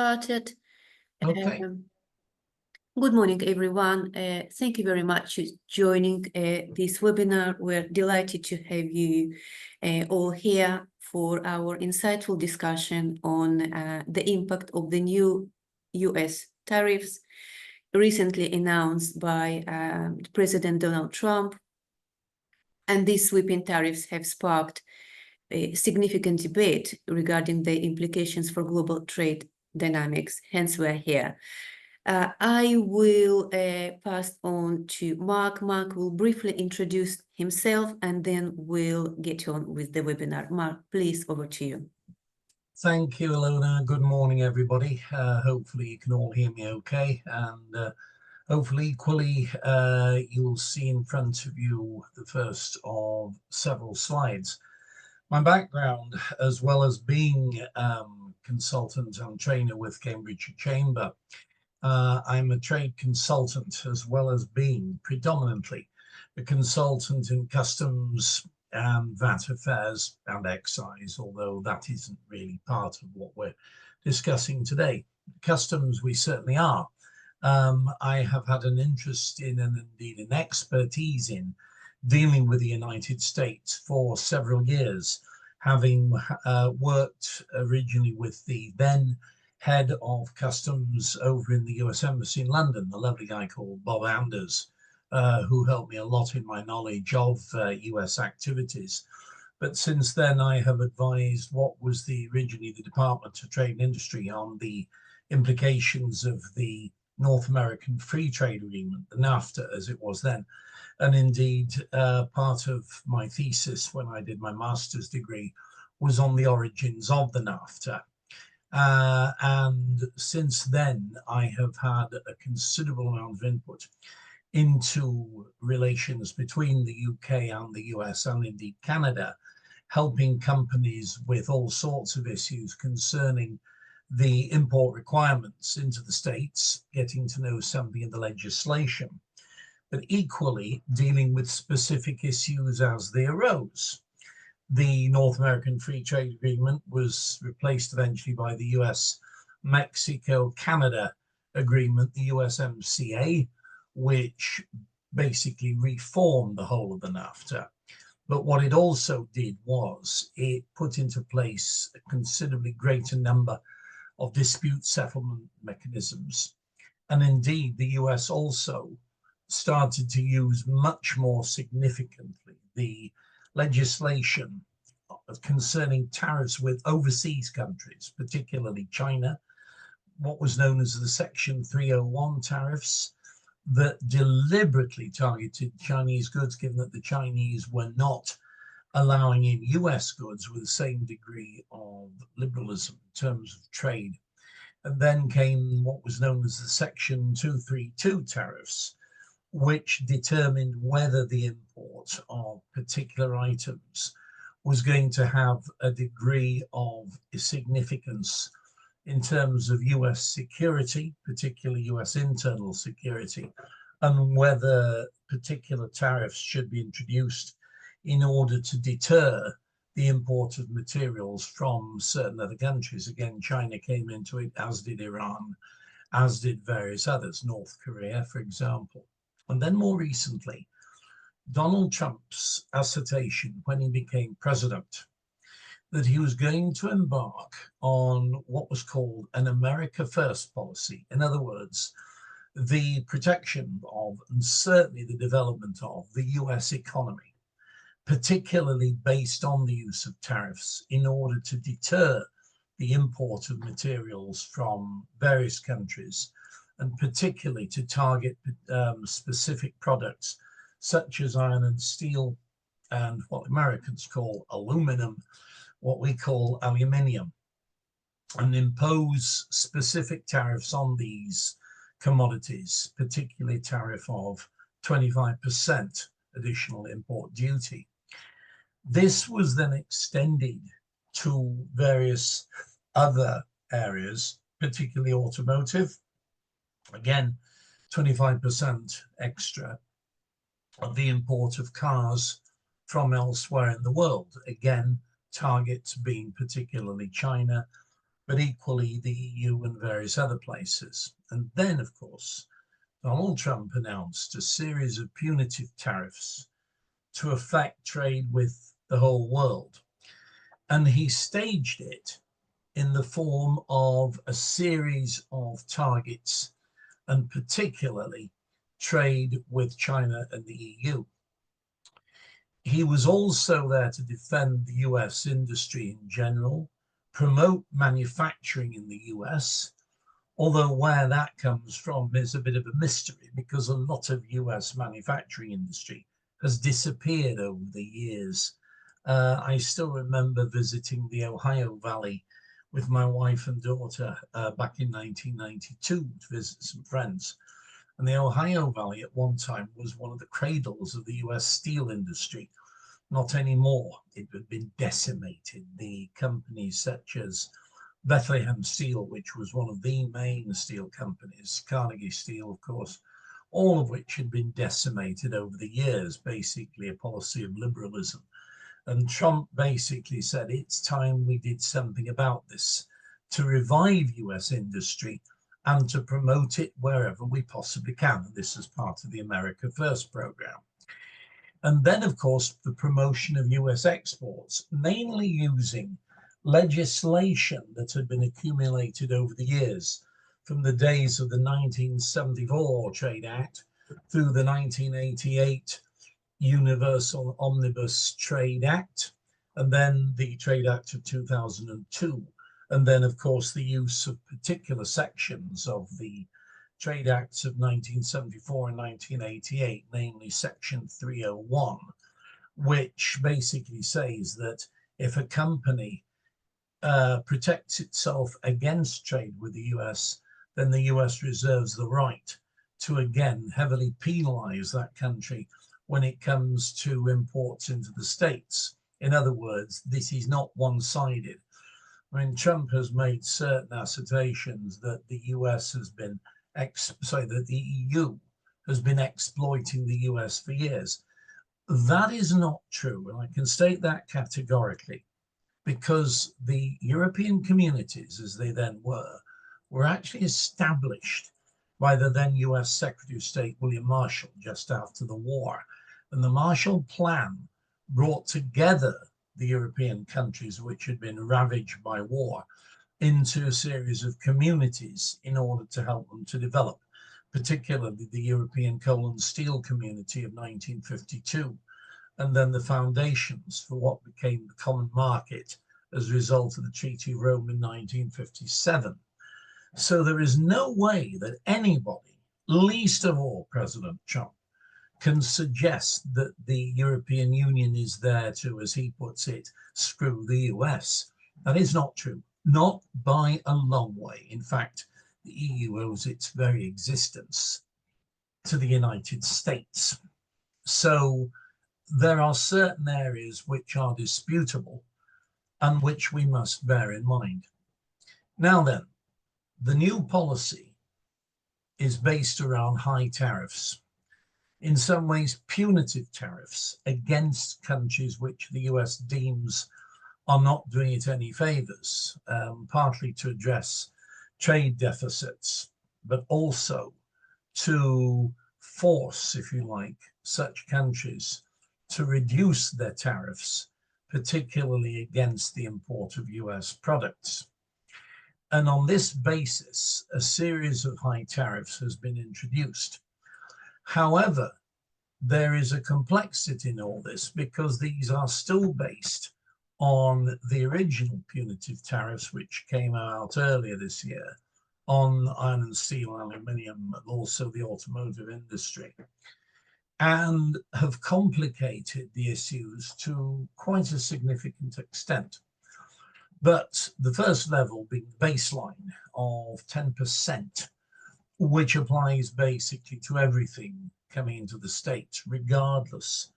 Started. Okay. Good morning, everyone. Thank you very much for joining this webinar. We're delighted to have you all here for our insightful discussion on the impact of the new US tariffs recently announced by President Donald Trump. And these sweeping tariffs have sparked a significant debate regarding the implications for global trade dynamics, hence we're here. I will pass on to Mark. Mark will briefly introduce himself and then we'll get on with the webinar. Mark, please, over to you. Thank you, Ilona. Good morning, everybody. Hopefully you can all hear me okay. And hopefully equally you'll see in front of you the first of several slides. My background, as well as being consultant and trainer with Cambridgeshire Chamber, I'm a trade consultant as well as being predominantly a consultant in customs and VAT affairs and excise, although that isn't really part of what we're discussing today. Customs we certainly are. I have had an interest in and indeed an expertise in dealing with the United States for several years, having worked originally with the then head of customs over in the US Embassy in London, the lovely guy called Bob Anders, who helped me a lot in my knowledge of US activities. But since then, I have advised what was originally the Department of Trade and Industry on the implications of the North American Free Trade Agreement, the NAFTA as it was then. And indeed, part of my thesis when I did my master's degree was on the origins of the NAFTA. And since then, I have had a considerable amount of input into relations between the UK and the US and indeed Canada, helping companies with all sorts of issues concerning the import requirements into the States, getting to know something of the legislation, but equally dealing with specific issues as they arose. The North American Free Trade Agreement was replaced eventually by the US-Mexico-Canada Agreement, the USMCA, which basically reformed the whole of the NAFTA. But what it also did was it put into place a considerably greater number of dispute settlement mechanisms. And indeed, the US also started to use much more significantly the legislation concerning tariffs with overseas countries, particularly China, what was known as the Section 301 tariffs that deliberately targeted Chinese goods, given that the Chinese were not allowing in US goods with the same degree of liberalism in terms of trade. And then came what was known as the Section 232 tariffs, which determined whether the import of particular items was going to have a degree of significance in terms of US security, particularly US internal security, and whether particular tariffs should be introduced in order to deter the import of materials from certain other countries. Again, China came into it, as did Iran, as did various others, North Korea, for example. And then more recently, Donald Trump's assertion when he became president that he was going to embark on what was called an America First policy. In other words, the protection of and certainly the development of the US economy, particularly based on the use of tariffs in order to deter the import of materials from various countries, and particularly to target specific products such as iron and steel and what Americans call aluminum, what we call aluminium, and impose specific tariffs on these commodities, particularly a tariff of 25% additional import duty. This was then extended to various other areas, particularly automotive. Again, 25% extra of the import of cars from elsewhere in the world. Again, targets being particularly China, but equally the EU and various other places. And then, of course, Donald Trump announced a series of punitive tariffs to affect trade with the whole world. And he staged it in the form of a series of targets, and particularly trade with China and the EU. He was also there to defend the US industry in general, promote manufacturing in the US, although where that comes from is a bit of a mystery because a lot of US manufacturing industry has disappeared over the years. I still remember visiting the Ohio Valley with my wife and daughter back in 1992 to visit some friends. And the Ohio Valley at one time was one of the cradles of the US steel industry. Not anymore. It had been decimated. The companies such as Bethlehem Steel, which was one of the main steel companies, Carnegie Steel, of course, all of which had been decimated over the years, basically a policy of liberalism. And Trump basically said, it's time we did something about this to revive US industry and to promote it wherever we possibly can. And this is part of the America First program. And then, of course, the promotion of US exports, mainly using legislation that had been accumulated over the years, from the days of the 1974 Trade Act through the 1988 Universal Omnibus Trade Act, and then the Trade Act of 2002. And then, of course, the use of particular sections of the Trade Acts of 1974 and 1988, namely Section 301, which basically says that if a company protects itself against trade with the US, then the US reserves the right to again heavily penalize that country when it comes to imports into the States. In other words, this is not one-sided. I mean, Trump has made certain assertions that the US has been, that the EU has been exploiting the US for years. That is not true, and I can state that categorically, because the European communities, as they then were actually established by the then US Secretary of State William Marshall just after the war. And the Marshall Plan brought together the European countries which had been ravaged by war into a series of communities in order to help them to develop, particularly the European Coal and Steel Community of 1952, and then the foundations for what became the common market as a result of the Treaty of Rome in 1957. So there is no way that anybody, least of all President Trump, can suggest that the European Union is there to, as he puts it, screw the US. That is not true, not by a long way. In fact, the EU owes its very existence to the United States. So there are certain areas which are disputable and which we must bear in mind. Now then, the new policy is based around high tariffs, in some ways punitive tariffs against countries which the US deems are not doing it any favors, partly to address trade deficits, but also to force, if you like, such countries to reduce their tariffs, particularly against the import of US products. And on this basis, a series of high tariffs has been introduced. However, there is a complexity in all this because these are still based on the original punitive tariffs, which came out earlier this year on iron and steel, aluminium, and also the automotive industry, and have complicated the issues to quite a significant extent. But the first level being the baseline of 10%, which applies basically to everything coming into the States, regardless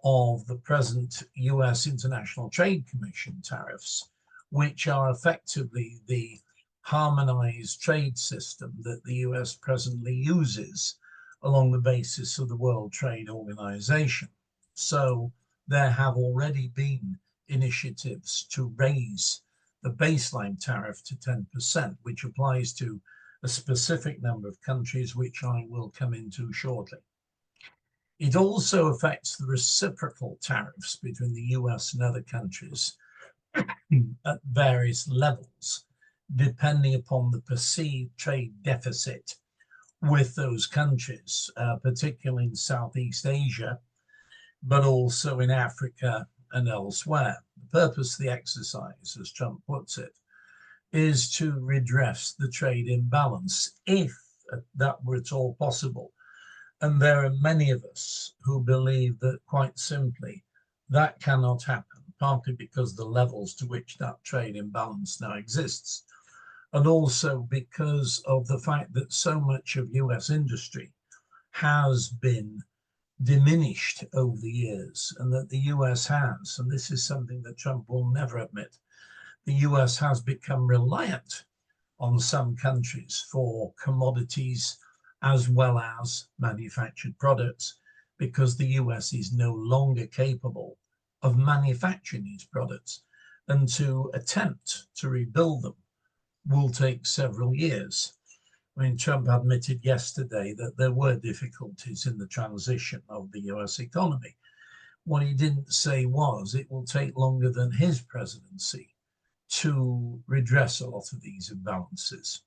of the present US International Trade Commission tariffs, which are effectively the harmonized trade system that the US presently uses along the basis of the World Trade Organization. So there have already been initiatives to raise the baseline tariff to 10%, which applies to a specific number of countries, which I will come into shortly. It also affects the reciprocal tariffs between the US and other countries at various levels, depending upon the perceived trade deficit with those countries, particularly in Southeast Asia, but also in Africa and elsewhere. The purpose of the exercise, as Trump puts it, is to redress the trade imbalance, if that were at all possible. And there are many of us who believe that, quite simply, that cannot happen, partly because the levels to which that trade imbalance now exists, and also because of the fact that so much of US industry has been diminished over the years, and that the US has, and this is something that Trump will never admit, the US has become reliant on some countries for commodities as well as manufactured products, because the US is no longer capable of manufacturing these products, and to attempt to rebuild them will take several years. I mean, Trump admitted yesterday that there were difficulties in the transition of the US economy. What he didn't say was it will take longer than his presidency to redress a lot of these imbalances.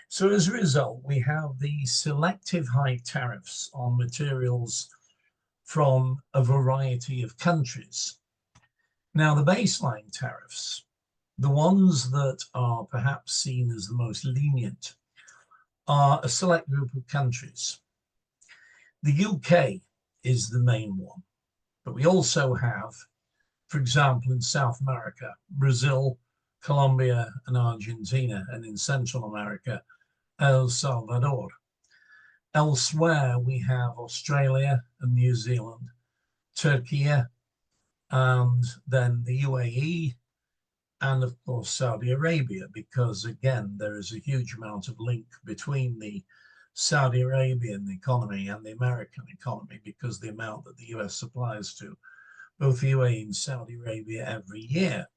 So as a result, we have the selective high tariffs on materials from a variety of countries. Now, the baseline tariffs, the ones that are perhaps seen as the most lenient, are a select group of countries. The UK is the main one, but we also have, for example, in South America, Brazil, Colombia, and Argentina, and in Central America, El Salvador. Elsewhere, we have Australia and New Zealand, Turkey, and then the UAE, and of course Saudi Arabia, because again, there is a huge amount of link between the Saudi Arabian economy and the American economy, because the amount that the US supplies to both UAE and Saudi Arabia every year.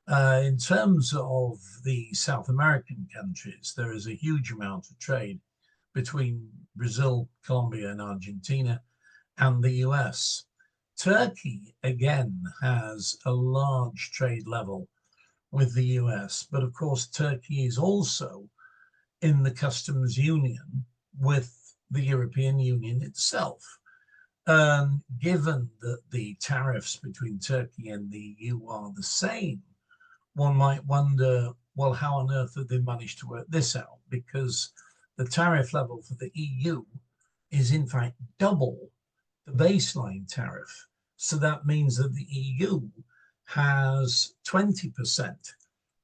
In terms of the South American countries, there is a huge amount of trade between Brazil, Colombia, and Argentina, and the US. Turkey, again, has a large trade level with the US, but of course, Turkey is also in the customs union with the European Union itself. Given that the tariffs between Turkey and the EU are the same, one might wonder, well, how on earth did they manage to work this out? Because the tariff level for the EU is in fact double the baseline tariff. So that means that the EU has 20%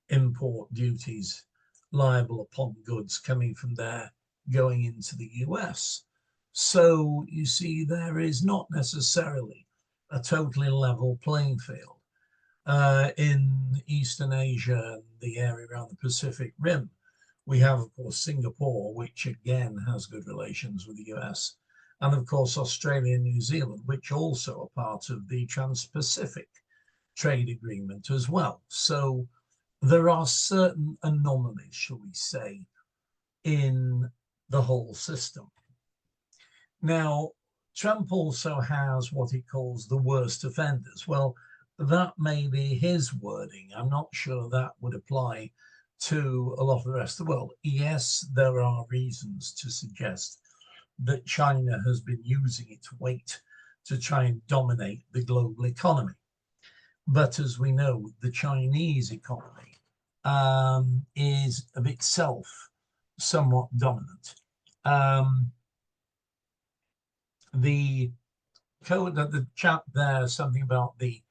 import duties liable upon goods coming from there going into the US. So you see, there is not necessarily a totally level playing field. In Eastern Asia and the area around the Pacific Rim, we have, of course, Singapore, which again has good relations with the US, and of course, Australia and New Zealand, which also are part of the Trans-Pacific Trade Agreement as well. So there are certain anomalies, shall we say, in the whole system. Now, Trump also has what he calls the worst offenders. Well, that may be his wording. I'm not sure that would apply to a lot of the rest of the world. Yes, there are reasons to suggest that China has been using its weight to try and dominate the global economy. But as we know, the Chinese economy is of itself somewhat dominant. The chat there, something about the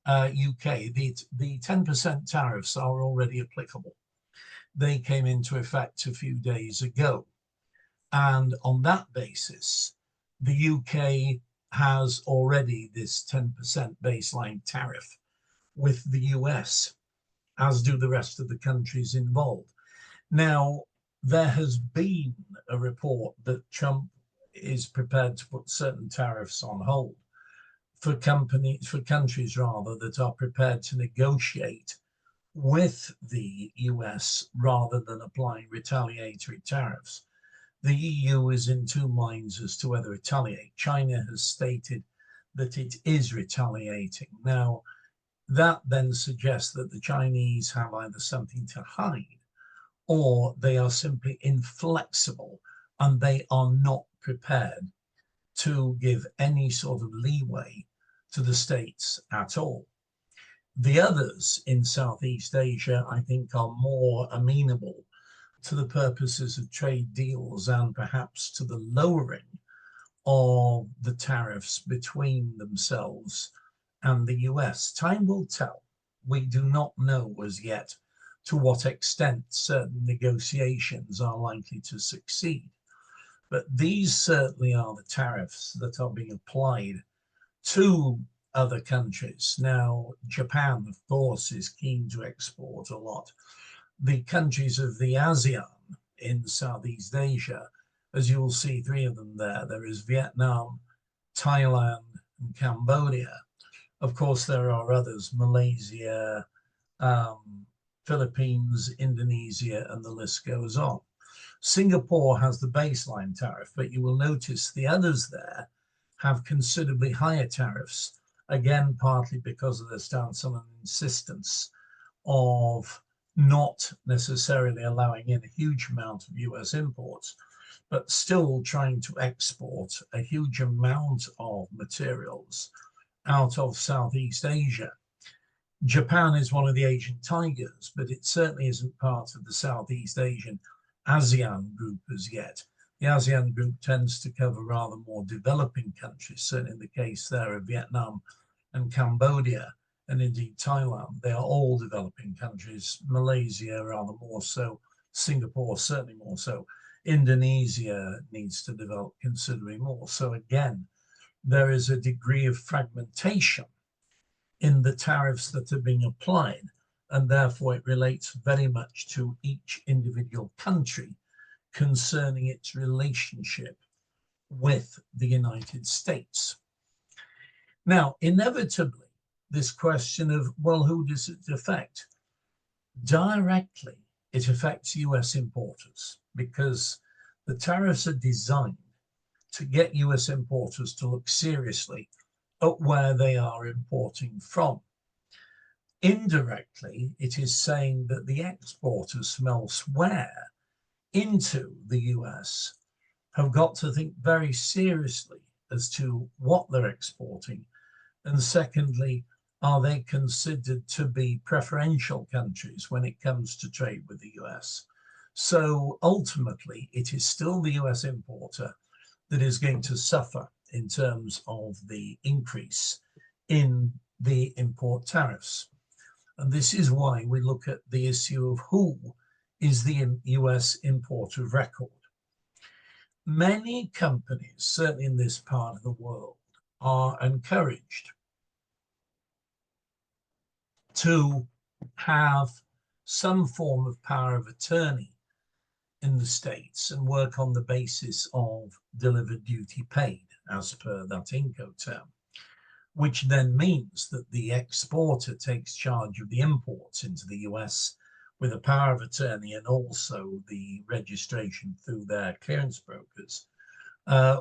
UK, the 10% tariffs are already applicable. They came into effect a few days ago. And on that basis, the UK has already this 10% baseline tariff with the US, as do the rest of the countries involved. Now, there has been a report that Trump is prepared to put certain tariffs on hold for countries rather, that are prepared to negotiate with the US rather than applying retaliatory tariffs. The EU is in two minds as to whether to retaliate. China has stated that it is retaliating. Now, that then suggests that the Chinese have either something to hide or they are simply inflexible and they are not prepared to give any sort of leeway to the states at all. The others in Southeast Asia, I think, are more amenable to the purposes of trade deals and perhaps to the lowering of the tariffs between themselves and the US. Time will tell. We do not know as yet to what extent certain negotiations are likely to succeed. But these certainly are the tariffs that are being applied to other countries. Now, Japan, of course, is keen to export a lot. The countries of the ASEAN in Southeast Asia, as you will see, three of them there. There is Vietnam, Thailand, and Cambodia. Of course, there are others, Malaysia, Philippines, Indonesia, and the list goes on. Singapore has the baseline tariff, but you will notice the others there have considerably higher tariffs, again, partly because of their stance on an insistence of not necessarily allowing in a huge amount of US imports, but still trying to export a huge amount of materials out of Southeast Asia. Japan is one of the Asian tigers, but it certainly isn't part of the Southeast Asian ASEAN group as yet. The ASEAN group tends to cover rather more developing countries, certainly in the case there of Vietnam and Cambodia, and indeed Thailand. They are all developing countries. Malaysia rather more so, Singapore certainly more so. Indonesia needs to develop considerably more. So again, there is a degree of fragmentation in the tariffs that are being applied, and therefore it relates very much to each individual country concerning its relationship with the United States. Now, inevitably, this question of, well, who does it affect? Directly, it affects US importers because the tariffs are designed to get US importers to look seriously at where they are importing from. Indirectly, it is saying that the exporters from elsewhere into the US have got to think very seriously as to what they're exporting. And secondly, are they considered to be preferential countries when it comes to trade with the US? So ultimately, it is still the US importer that is going to suffer in terms of the increase in the import tariffs. And this is why we look at the issue of who is the US importer of record. Many companies, certainly in this part of the world, are encouraged to have some form of power of attorney in the States and work on the basis of delivered duty paid, as per that Incoterm, which then means that the exporter takes charge of the imports into the US with a power of attorney and also the registration through their clearance brokers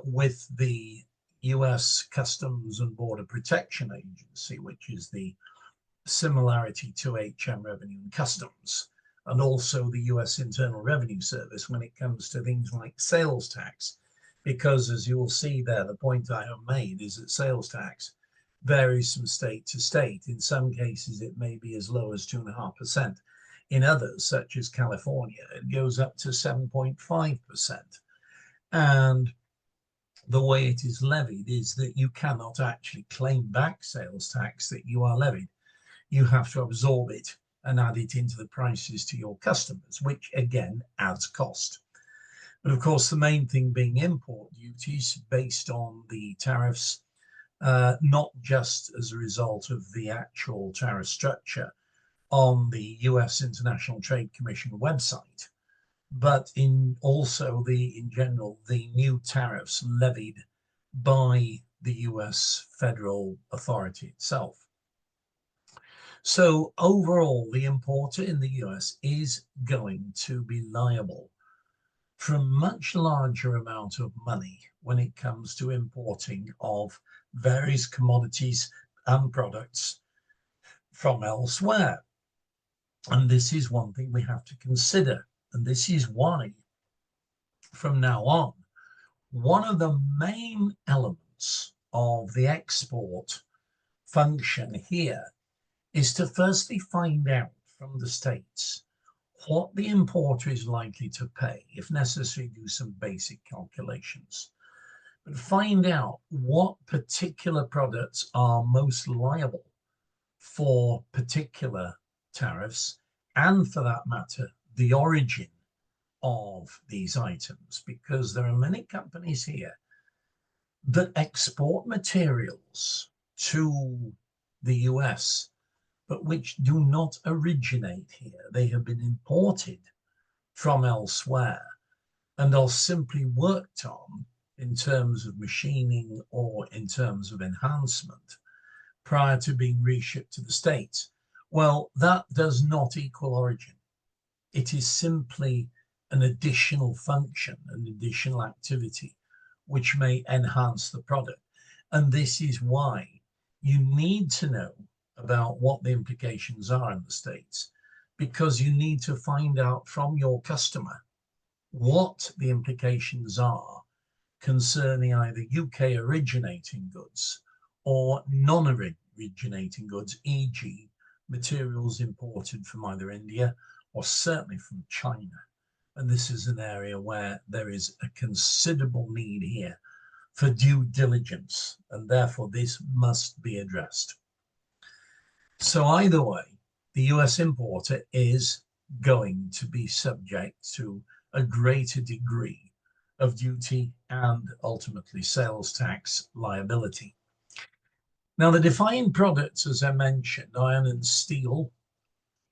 with the US Customs and Border Protection Agency, which is the similarity to HM Revenue and Customs, and also the US Internal Revenue Service when it comes to things like sales tax. Because as you will see there, the point I have made is that sales tax varies from state to state. In some cases, it may be as low as 2.5%. In others, such as California, it goes up to 7.5%. And the way it is levied is that you cannot actually claim back sales tax that you are levied. You have to absorb it and add it into the prices to your customers, which again adds cost. But of course, the main thing being import duties based on the tariffs, not just as a result of the actual tariff structure on the US International Trade Commission website, but in also in general, the new tariffs levied by the US federal authority itself. So overall, the importer in the US is going to be liable for a much larger amount of money when it comes to importing of various commodities and products from elsewhere. And this is one thing we have to consider. And this is why, from now on, one of the main elements of the export function here is to firstly find out from the States what the importer is likely to pay, if necessary, do some basic calculations, but find out what particular products are most liable for particular tariffs, and for that matter, the origin of these items, because there are many companies here that export materials to the US, but which do not originate here. They have been imported from elsewhere and are simply worked on in terms of machining or in terms of enhancement prior to being reshipped to the States. Well, that does not equal origin. It is simply an additional function, an additional activity, which may enhance the product. And this is why you need to know about what the implications are in the States, because you need to find out from your customer what the implications are concerning either UK originating goods or non-originating goods, e.g. materials imported from either India or certainly from China. And this is an area where there is a considerable need here for due diligence, and therefore this must be addressed. So either way, the US importer is going to be subject to a greater degree of duty and ultimately sales tax liability. Now, the defined products, as I mentioned, iron and steel,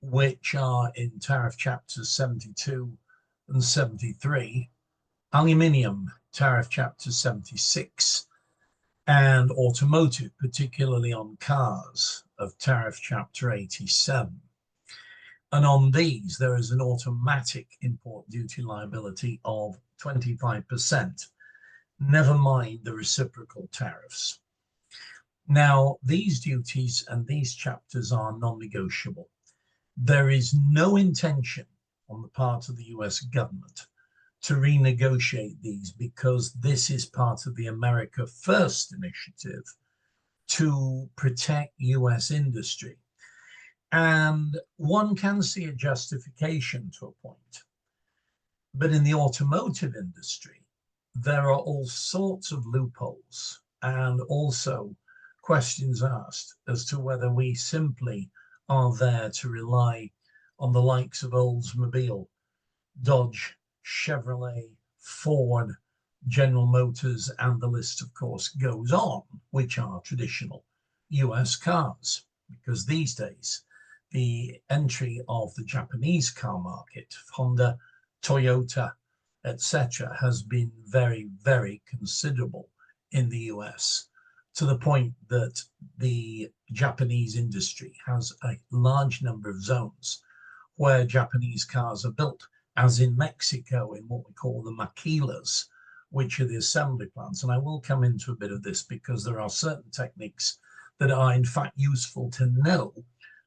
which are in tariff chapters 72 and 73, aluminium, tariff chapter 76, and automotive, particularly on cars, of tariff chapter 87. And on these, there is an automatic import duty liability of 25%, never mind the reciprocal tariffs. Now, these duties and these chapters are non-negotiable. There is no intention on the part of the US government to renegotiate these, because this is part of the America First initiative to protect US industry. And one can see a justification to a point. But in the automotive industry, there are all sorts of loopholes and also questions asked as to whether we simply are there to rely on the likes of Oldsmobile, Dodge, Chevrolet, Ford, General Motors, and the list, of course, goes on, which are traditional US cars, because these days the entry of the Japanese car market, Honda, Toyota, etc., has been very, very considerable in the US, to the point that the Japanese industry has a large number of zones where Japanese cars are built, as in Mexico, in what we call the maquilas, which are the assembly plants. And I will come into a bit of this, because there are certain techniques that are in fact useful to know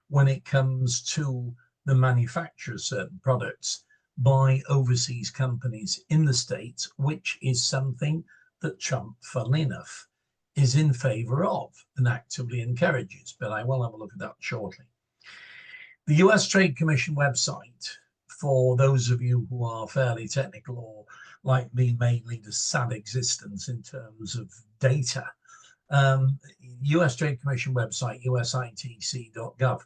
when it comes to the manufacture of certain products by overseas companies in the States, which is something that Trump, funnily enough, is in favor of and actively encourages. But I will have a look at that shortly. The US Trade Commission website, for those of you who are fairly technical or like me may lead a sad existence in terms of data, US Trade Commission website, usitc.gov,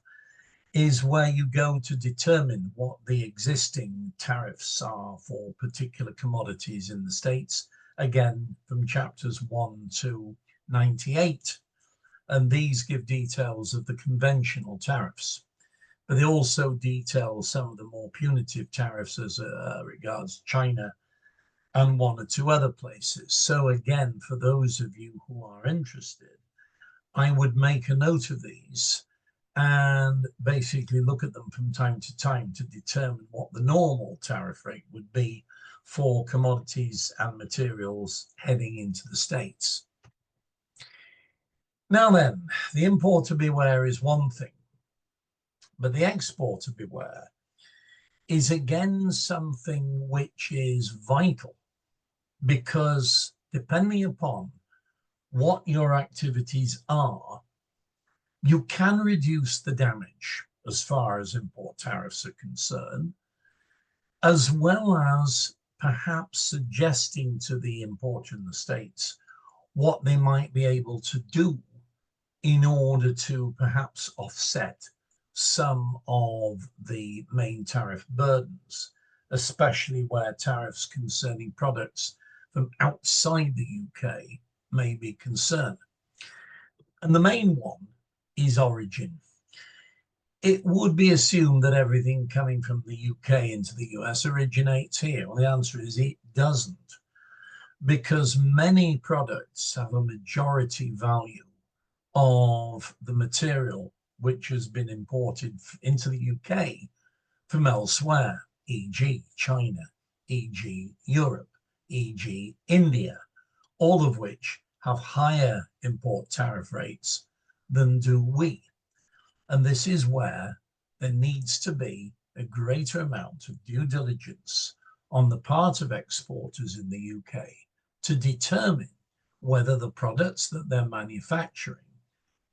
is where you go to determine what the existing tariffs are for particular commodities in the States, again, from chapters 1 to 98. And these give details of the conventional tariffs, but they also detail some of the more punitive tariffs as regards China and one or two other places. So again, for those of you who are interested, I would make a note of these and basically look at them from time to time to determine what the normal tariff rate would be for commodities and materials heading into the States. Now then, the importer beware is one thing, but the exporter beware is again something which is vital, because depending upon what your activities are, you can reduce the damage as far as import tariffs are concerned, as well as perhaps suggesting to the importer in the States what they might be able to do in order to perhaps offset some of the main tariff burdens, especially where tariffs concerning products from outside the UK may be concerned. And the main one is origin. It would be assumed that everything coming from the UK into the US originates here. Well, the answer is it doesn't, because many products have a majority value of the material which has been imported into the UK from elsewhere, e.g. China, e.g. Europe, e.g. India, all of which have higher import tariff rates than do we. And this is where there needs to be a greater amount of due diligence on the part of exporters in the UK to determine whether the products that they're manufacturing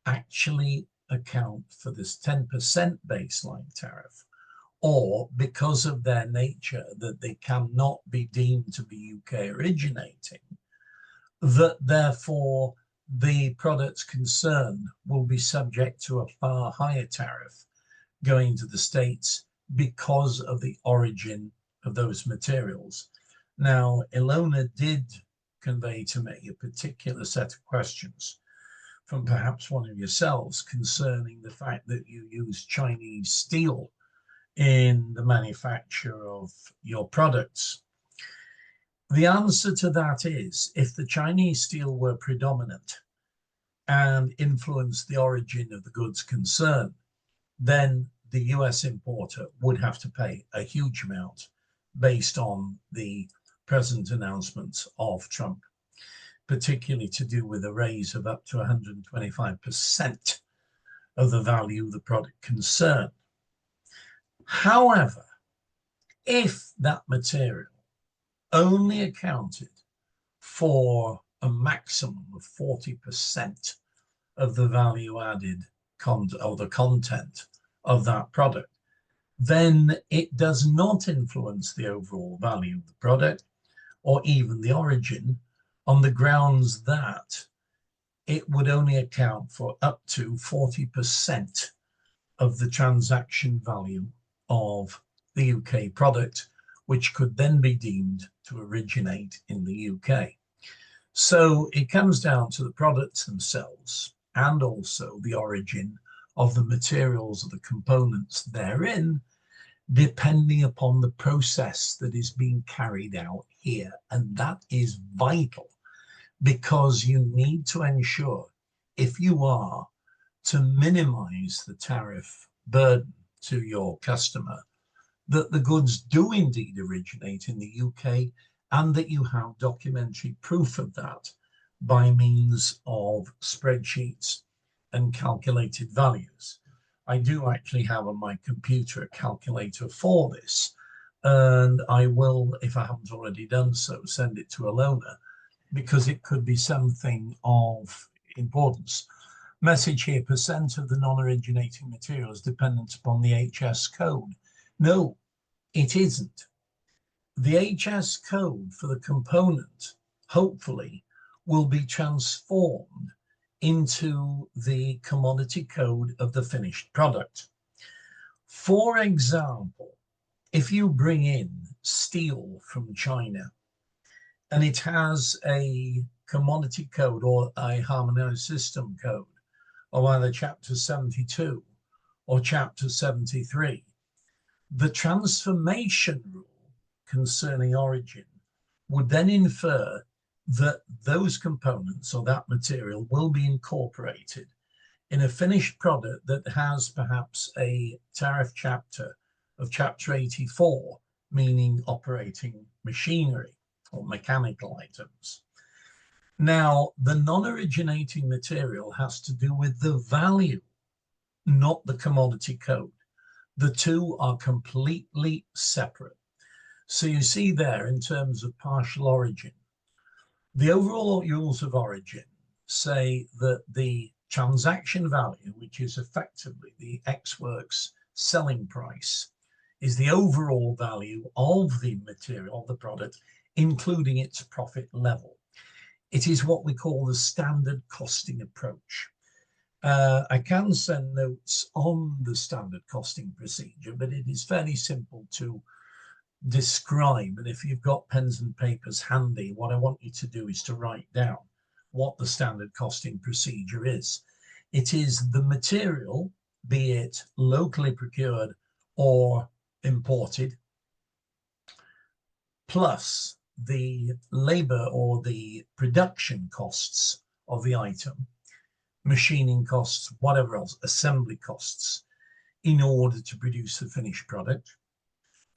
actually account for this 10% baseline tariff, or because of their nature that they cannot be deemed to be UK originating, that therefore the products concerned will be subject to a far higher tariff going to the States because of the origin of those materials. Now, Ilona did convey to me a particular set of questions from perhaps one of yourselves concerning the fact that you use Chinese steel in the manufacture of your products. The answer to that is, if the Chinese steel were predominant and influenced the origin of the goods concerned, then the US importer would have to pay a huge amount based on the present announcements of Trump, particularly to do with a raise of up to 125% of the value of the product concerned. However, if that material only accounted for a maximum of 40% of the value added or the content of that product, then it does not influence the overall value of the product or even the origin, on the grounds that it would only account for up to 40% of the transaction value of the UK product, which could then be deemed to originate in the UK. So it comes down to the products themselves and also the origin of the materials or the components therein, depending upon the process that is being carried out here. And that is vital, because you need to ensure, if you are to minimize the tariff burden to your customer, that the goods do indeed originate in the UK and that you have documentary proof of that by means of spreadsheets and calculated values. I do actually have on my computer a calculator for this, and I will, if I haven't already done so, send it to Ilona, because it could be something of importance. Message here, percent of the non-originating material is dependent upon the HS code. No, it isn't. The HS code for the component, hopefully, will be transformed into the commodity code of the finished product. For example, if you bring in steel from China and it has a commodity code or a harmonized system code of either Chapter 72 or Chapter 73, the transformation rule concerning origin would then infer that those components or that material will be incorporated in a finished product that has perhaps a tariff chapter of Chapter 84, meaning operating machinery or mechanical items. Now, the non-originating material has to do with the value, not the commodity code. The two are completely separate. So you see there, in terms of partial origin, the overall rules of origin say that the transaction value, which is effectively the ex works selling price, is the overall value of the material, of the product, including its profit level. It is what we call the standard costing approach. I can send notes on the standard costing procedure, but it is fairly simple to describe. And if you've got pens and papers handy, what I want you to do is to write down what the standard costing procedure is. It is the material, be it locally procured or imported, plus the labor or the production costs of the item, machining costs, whatever else, assembly costs, in order to produce the finished product,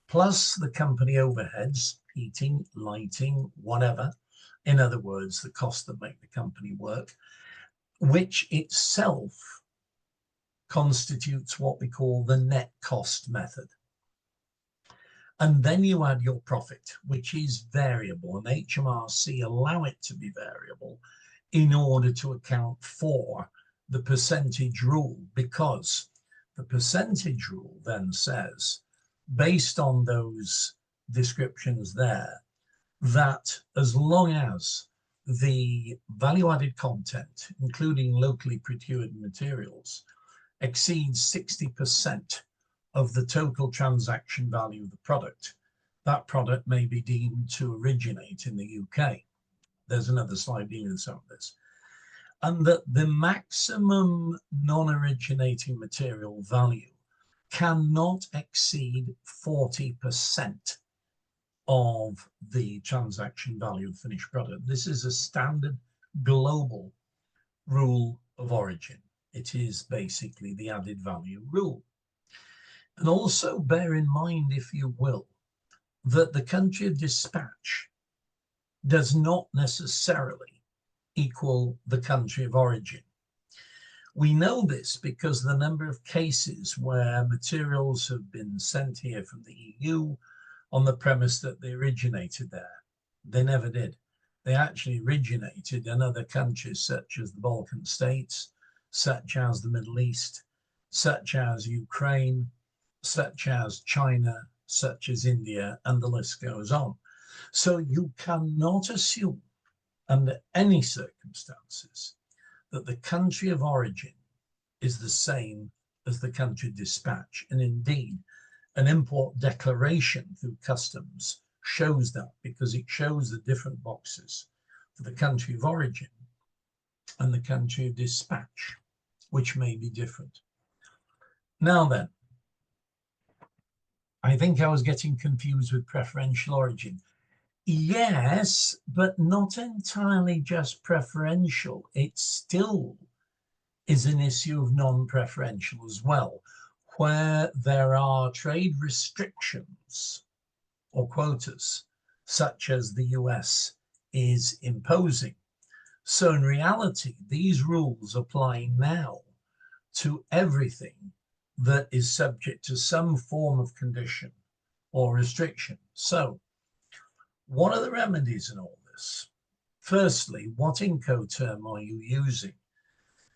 plus the company overheads, heating, lighting, whatever. In other words, the costs that make the company work, which itself constitutes what we call the net cost method. And then you add your profit, which is variable, and HMRC allow it to be variable in order to account for the percentage rule, because the percentage rule then says, based on those descriptions there, that as long as the value-added content, including locally procured materials, exceeds 60% of the total transaction value of the product, that product may be deemed to originate in the UK. There's another slide dealing with some of this. And that the maximum non-originating material value cannot exceed 40% of the transaction value of the finished product. This is a standard global rule of origin. It is basically the added value rule. And also bear in mind, if you will, that the country of dispatch does not necessarily equal the country of origin. We know this because the number of cases where materials have been sent here from the EU on the premise that they originated there. They never did. They actually originated in other countries such as the Balkan states, such as the Middle East, such as Ukraine, such as China, such as India, and the list goes on. So you cannot assume under any circumstances that the country of origin is the same as the country of dispatch. And indeed, an import declaration through customs shows that, because it shows the different boxes for the country of origin and the country of dispatch, which may be different. Now then, I think I was getting confused with preferential origin. Yes, but not entirely just preferential. It still is an issue of non-preferential as well, where there are trade restrictions or quotas, such as the US is imposing. So in reality, these rules apply now to everything that is subject to some form of condition or restriction. So what are the remedies in all this? Firstly, what Incoterm are you using?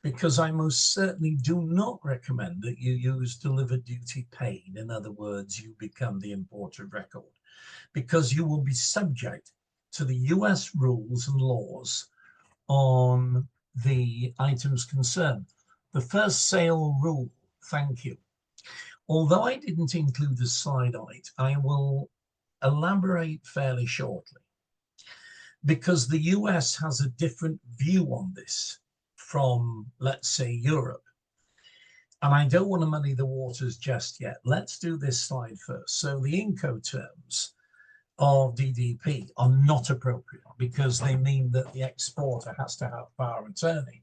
Because I most certainly do not recommend that you use delivered duty paid. In other words, you become the importer of record, because you will be subject to the US rules and laws on the items concerned. The first sale rule, thank you. Although I didn't include a slide on it, I will elaborate fairly shortly, because the US has a different view on this from, let's say, Europe. And I don't want to muddy the waters just yet. Let's do this slide first. So the Incoterms of DDP are not appropriate, because they mean that the exporter has to have power of attorney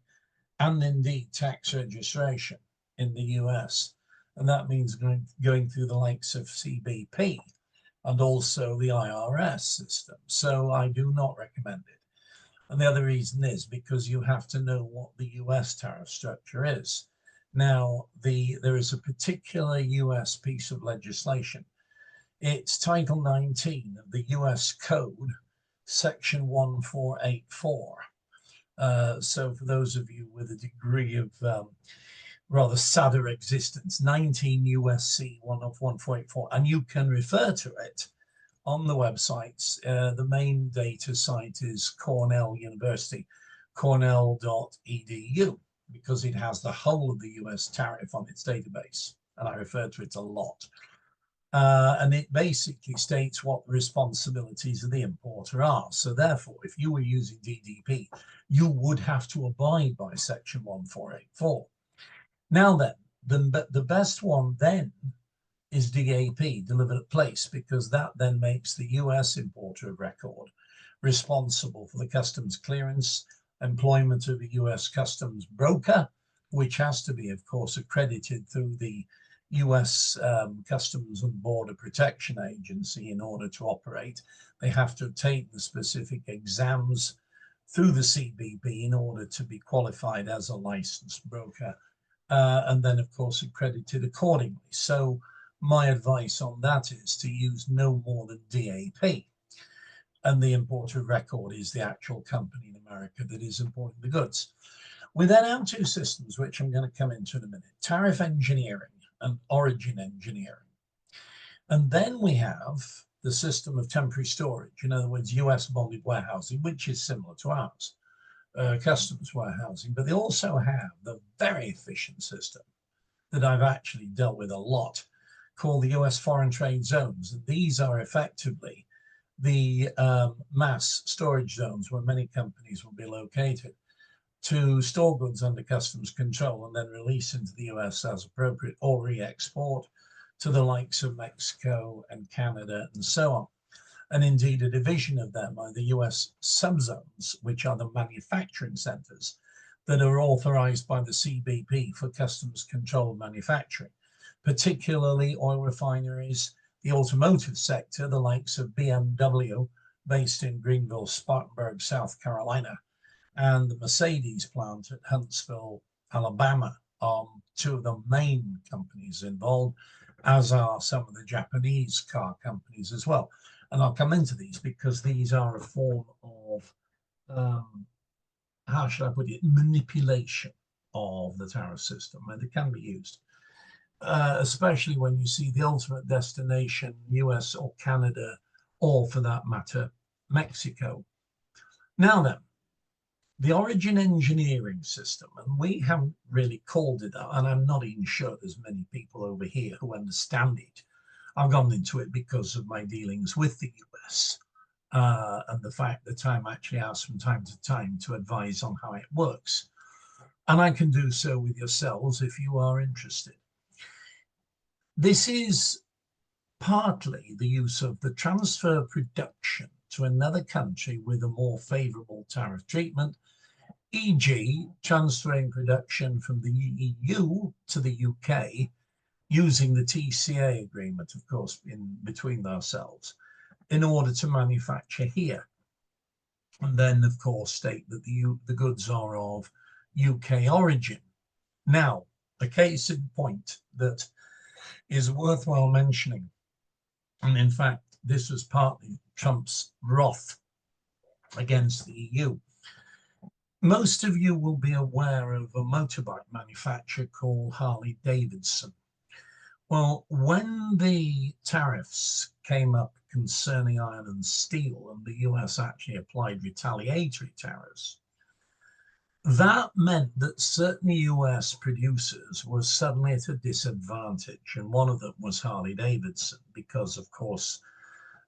and indeed tax registration in the US. And that means going through the likes of CBP and also the IRS system. So I do not recommend it. And the other reason is because you have to know what the US tariff structure is. Now, there is a particular US piece of legislation. It's Title 19 of the US Code, Section 1484. So for those of you with a degree of rather sadder existence, 19 USC 1484, and you can refer to it on the websites. The main data site is Cornell University, cornell.edu, because it has the whole of the US tariff on its database, and I refer to it a lot. And it basically states what the responsibilities of the importer are. So therefore, if you were using DDP, you would have to abide by Section 1484. Now then, the best one then is DAP, delivered at place, because that then makes the US importer of record responsible for the customs clearance, employment of a US customs broker, which has to be, of course, accredited through the US Customs and Border Protection Agency in order to operate. They have to obtain the specific exams through the CBP in order to be qualified as a licensed broker, and then, of course, accredited accordingly. So my advice on that is to use no more than DAP. And the importer of record is the actual company in America that is importing the goods. We then have two systems, which I'm going to come into in a minute: tariff engineering and origin engineering. And then we have the system of temporary storage, in other words, US bonded warehousing, which is similar to ours, customs warehousing. But they also have the very efficient system that I've actually dealt with a lot, called the US foreign trade zones. And these are effectively the mass storage zones where many companies will be located to store goods under customs control and then release into the US as appropriate, or re-export to the likes of Mexico and Canada and so on. And indeed, a division of them are the US subzones, which are the manufacturing centers that are authorized by the CBP for customs control manufacturing, particularly oil refineries, the automotive sector, the likes of BMW, based in Greenville, Spartanburg, South Carolina, and the Mercedes plant at Huntsville, Alabama, are two of the main companies involved, as are some of the Japanese car companies as well. And I'll come into these because these are a form of, how should I put it, manipulation of the tariff system, and it can be used, especially when you see the ultimate destination, US or Canada, or for that matter, Mexico. Now then, the origin engineering system, and we haven't really called it that, and I'm not even sure there's many people over here who understand it. I've gone into it because of my dealings with the US and the fact that I'm actually asked from time to time to advise on how it works. And I can do so with yourselves if you are interested. This is partly the use of the transfer of production to another country with a more favorable tariff treatment, e.g. transferring production from the EU to the UK using the TCA agreement, of course, in between ourselves, in order to manufacture here. And then, of course, state that the goods are of UK origin. Now, a case in point that is worthwhile mentioning, and in fact, this was partly Trump's wrath against the EU. Most of you will be aware of a motorbike manufacturer called Harley-Davidson. Well, when the tariffs came up concerning iron and steel, and the US actually applied retaliatory tariffs, that meant that certain US producers were suddenly at a disadvantage. And one of them was Harley-Davidson, because, of course,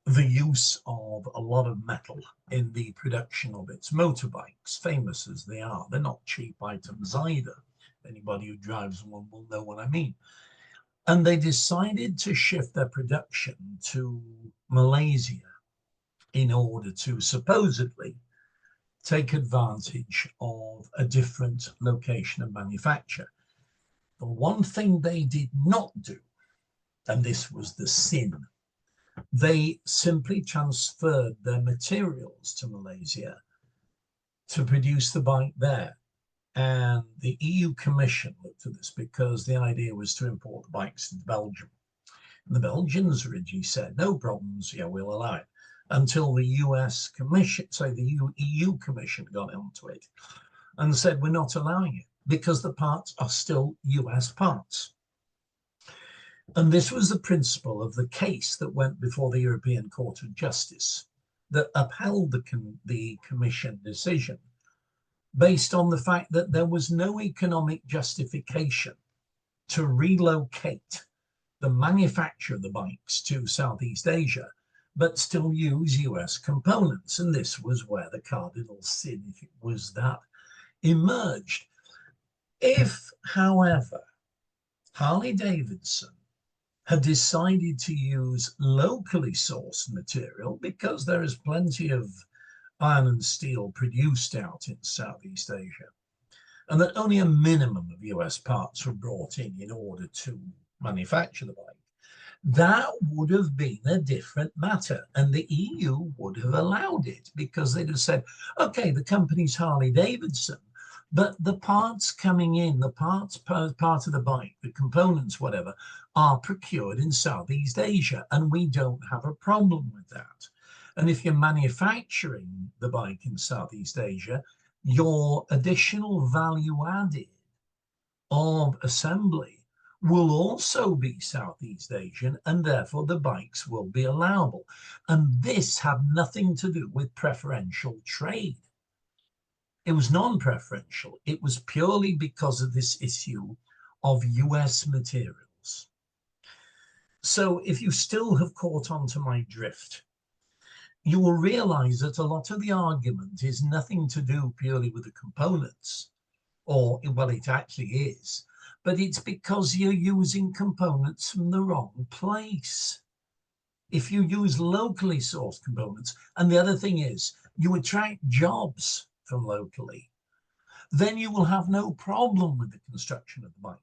the use of a lot of metal in the production of its motorbikes, famous as they are. They're not cheap items either. Anybody who drives one will know what I mean. And they decided to shift their production to Malaysia in order to supposedly take advantage of a different location of manufacture. The one thing they did not do, and this was the sin, they simply transferred their materials to Malaysia to produce the bike there. And the EU Commission looked at this because the idea was to import the bikes into Belgium. And the Belgians originally said, no problems, yeah, we'll allow it. Until the US Commission, the EU Commission got onto it and said, we're not allowing it because the parts are still US parts. And this was the principle of the case that went before the European Court of Justice that upheld the Commission decision based on the fact that there was no economic justification to relocate the manufacture of the bikes to Southeast Asia, but still use US components. And this was where the cardinal sin, if it was that, emerged. If, however, Harley-Davidson had decided to use locally sourced material, because there is plenty of iron and steel produced out in Southeast Asia, and that only a minimum of US parts were brought in order to manufacture the bike, that would have been a different matter. And the EU would have allowed it because they'd have said, okay, the company's Harley-Davidson, but the parts coming in, the parts part of the bike, the components, whatever, are procured in Southeast Asia, and we don't have a problem with that. And if you're manufacturing the bike in Southeast Asia, your additional value added of assembly will also be Southeast Asian, and therefore the bikes will be allowable. And this had nothing to do with preferential trade. It was non-preferential. It was purely because of this issue of US materials. So if you still have caught on to my drift, you will realize that a lot of the argument is nothing to do purely with the components, or, well, it actually is, but it's because you're using components from the wrong place. If you use locally sourced components, and the other thing is, you attract jobs from locally, then you will have no problem with the construction of the bike,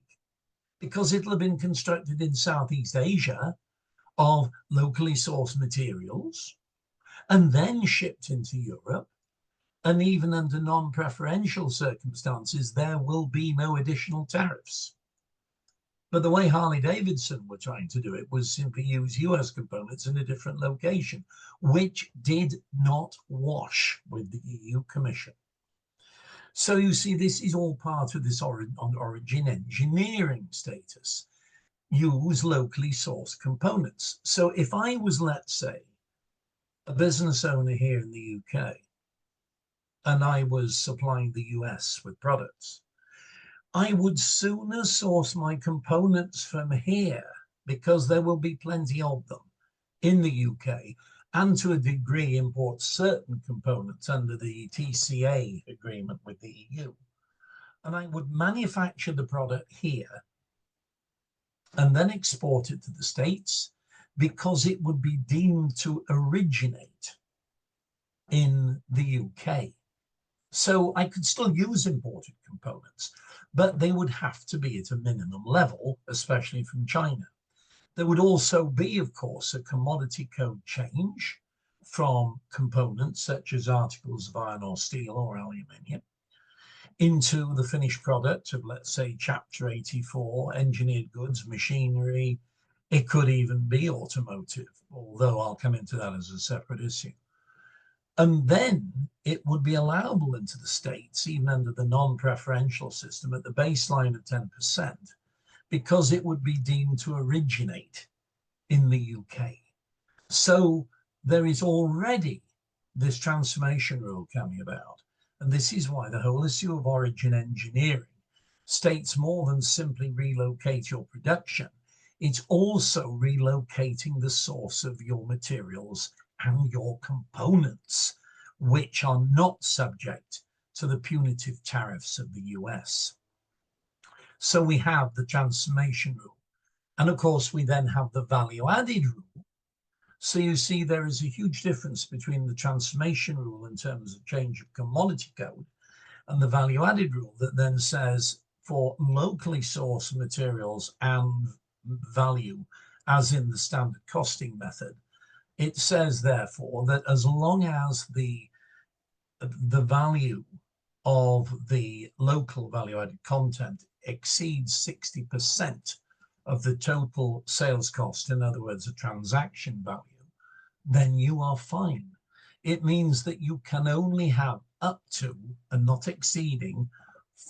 because it'll have been constructed in Southeast Asia of locally sourced materials, and then shipped into Europe. And even under non-preferential circumstances, there will be no additional tariffs. But the way Harley-Davidson were trying to do it was simply use US components in a different location, which did not wash with the EU Commission. So you see, this is all part of this origin engineering status. Use locally sourced components. So if I was, let's say, a business owner here in the UK, and I was supplying the US with products, I would sooner source my components from here, because there will be plenty of them in the UK, and to a degree import certain components under the TCA agreement with the EU. And I would manufacture the product here and then export it to the States, because it would be deemed to originate in the UK. So I could still use imported components, but they would have to be at a minimum level, especially from China. There would also be, of course, a commodity code change from components such as articles of iron or steel or aluminium into the finished product of, let's say, Chapter 84, engineered goods, machinery. It could even be automotive, although I'll come into that as a separate issue. And then it would be allowable into the States, even under the non-preferential system, at the baseline of 10%, because it would be deemed to originate in the UK. So there is already this transformation rule coming about. And this is why the whole issue of origin engineering states more than simply relocate your production. It's also relocating the source of your materials and your components, which are not subject to the punitive tariffs of the US. So we have the transformation rule. And of course, we then have the value added rule. So you see there is a huge difference between the transformation rule in terms of change of commodity code and the value added rule that then says for locally sourced materials and value, as in the standard costing method, it says therefore that as long as the value of the local value added content exceeds 60% of the total sales cost, in other words, a transaction value, then you are fine. It means that you can only have up to and not exceeding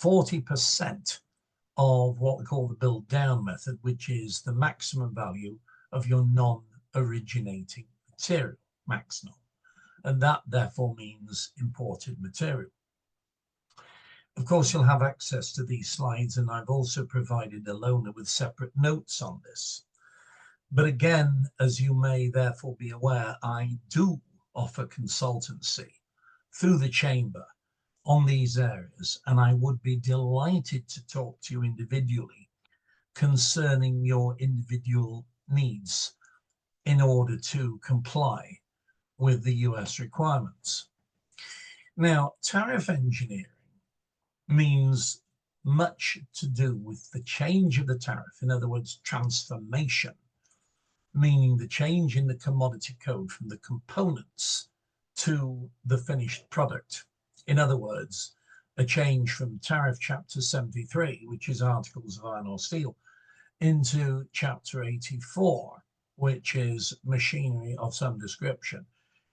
40% of what we call the build down method, which is the maximum value of your non-originating material, maximum. And that therefore means imported material. Of course, you'll have access to these slides, and I've also provided a loaner with separate notes on this. But again, as you may therefore be aware, I do offer consultancy through the Chamber on these areas, and I would be delighted to talk to you individually concerning your individual needs in order to comply with the US requirements. Now, tariff engineering means much to do with the change of the tariff, in other words, transformation, meaning the change in the commodity code from the components to the finished product. In other words, a change from tariff chapter 73, which is articles of iron or steel, into chapter 84, which is machinery of some description.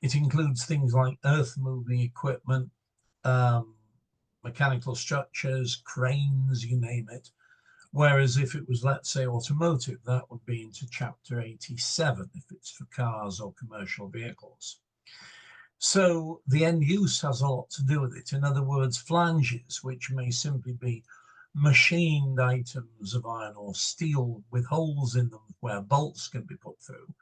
It includes things like earth moving equipment, mechanical structures, cranes, you name it. Whereas if it was, let's say, automotive, that would be into chapter 87 if it's for cars or commercial vehicles. So the end use has a lot to do with it. In other words, flanges, which may simply be machined items of iron or steel with holes in them where bolts can be put through,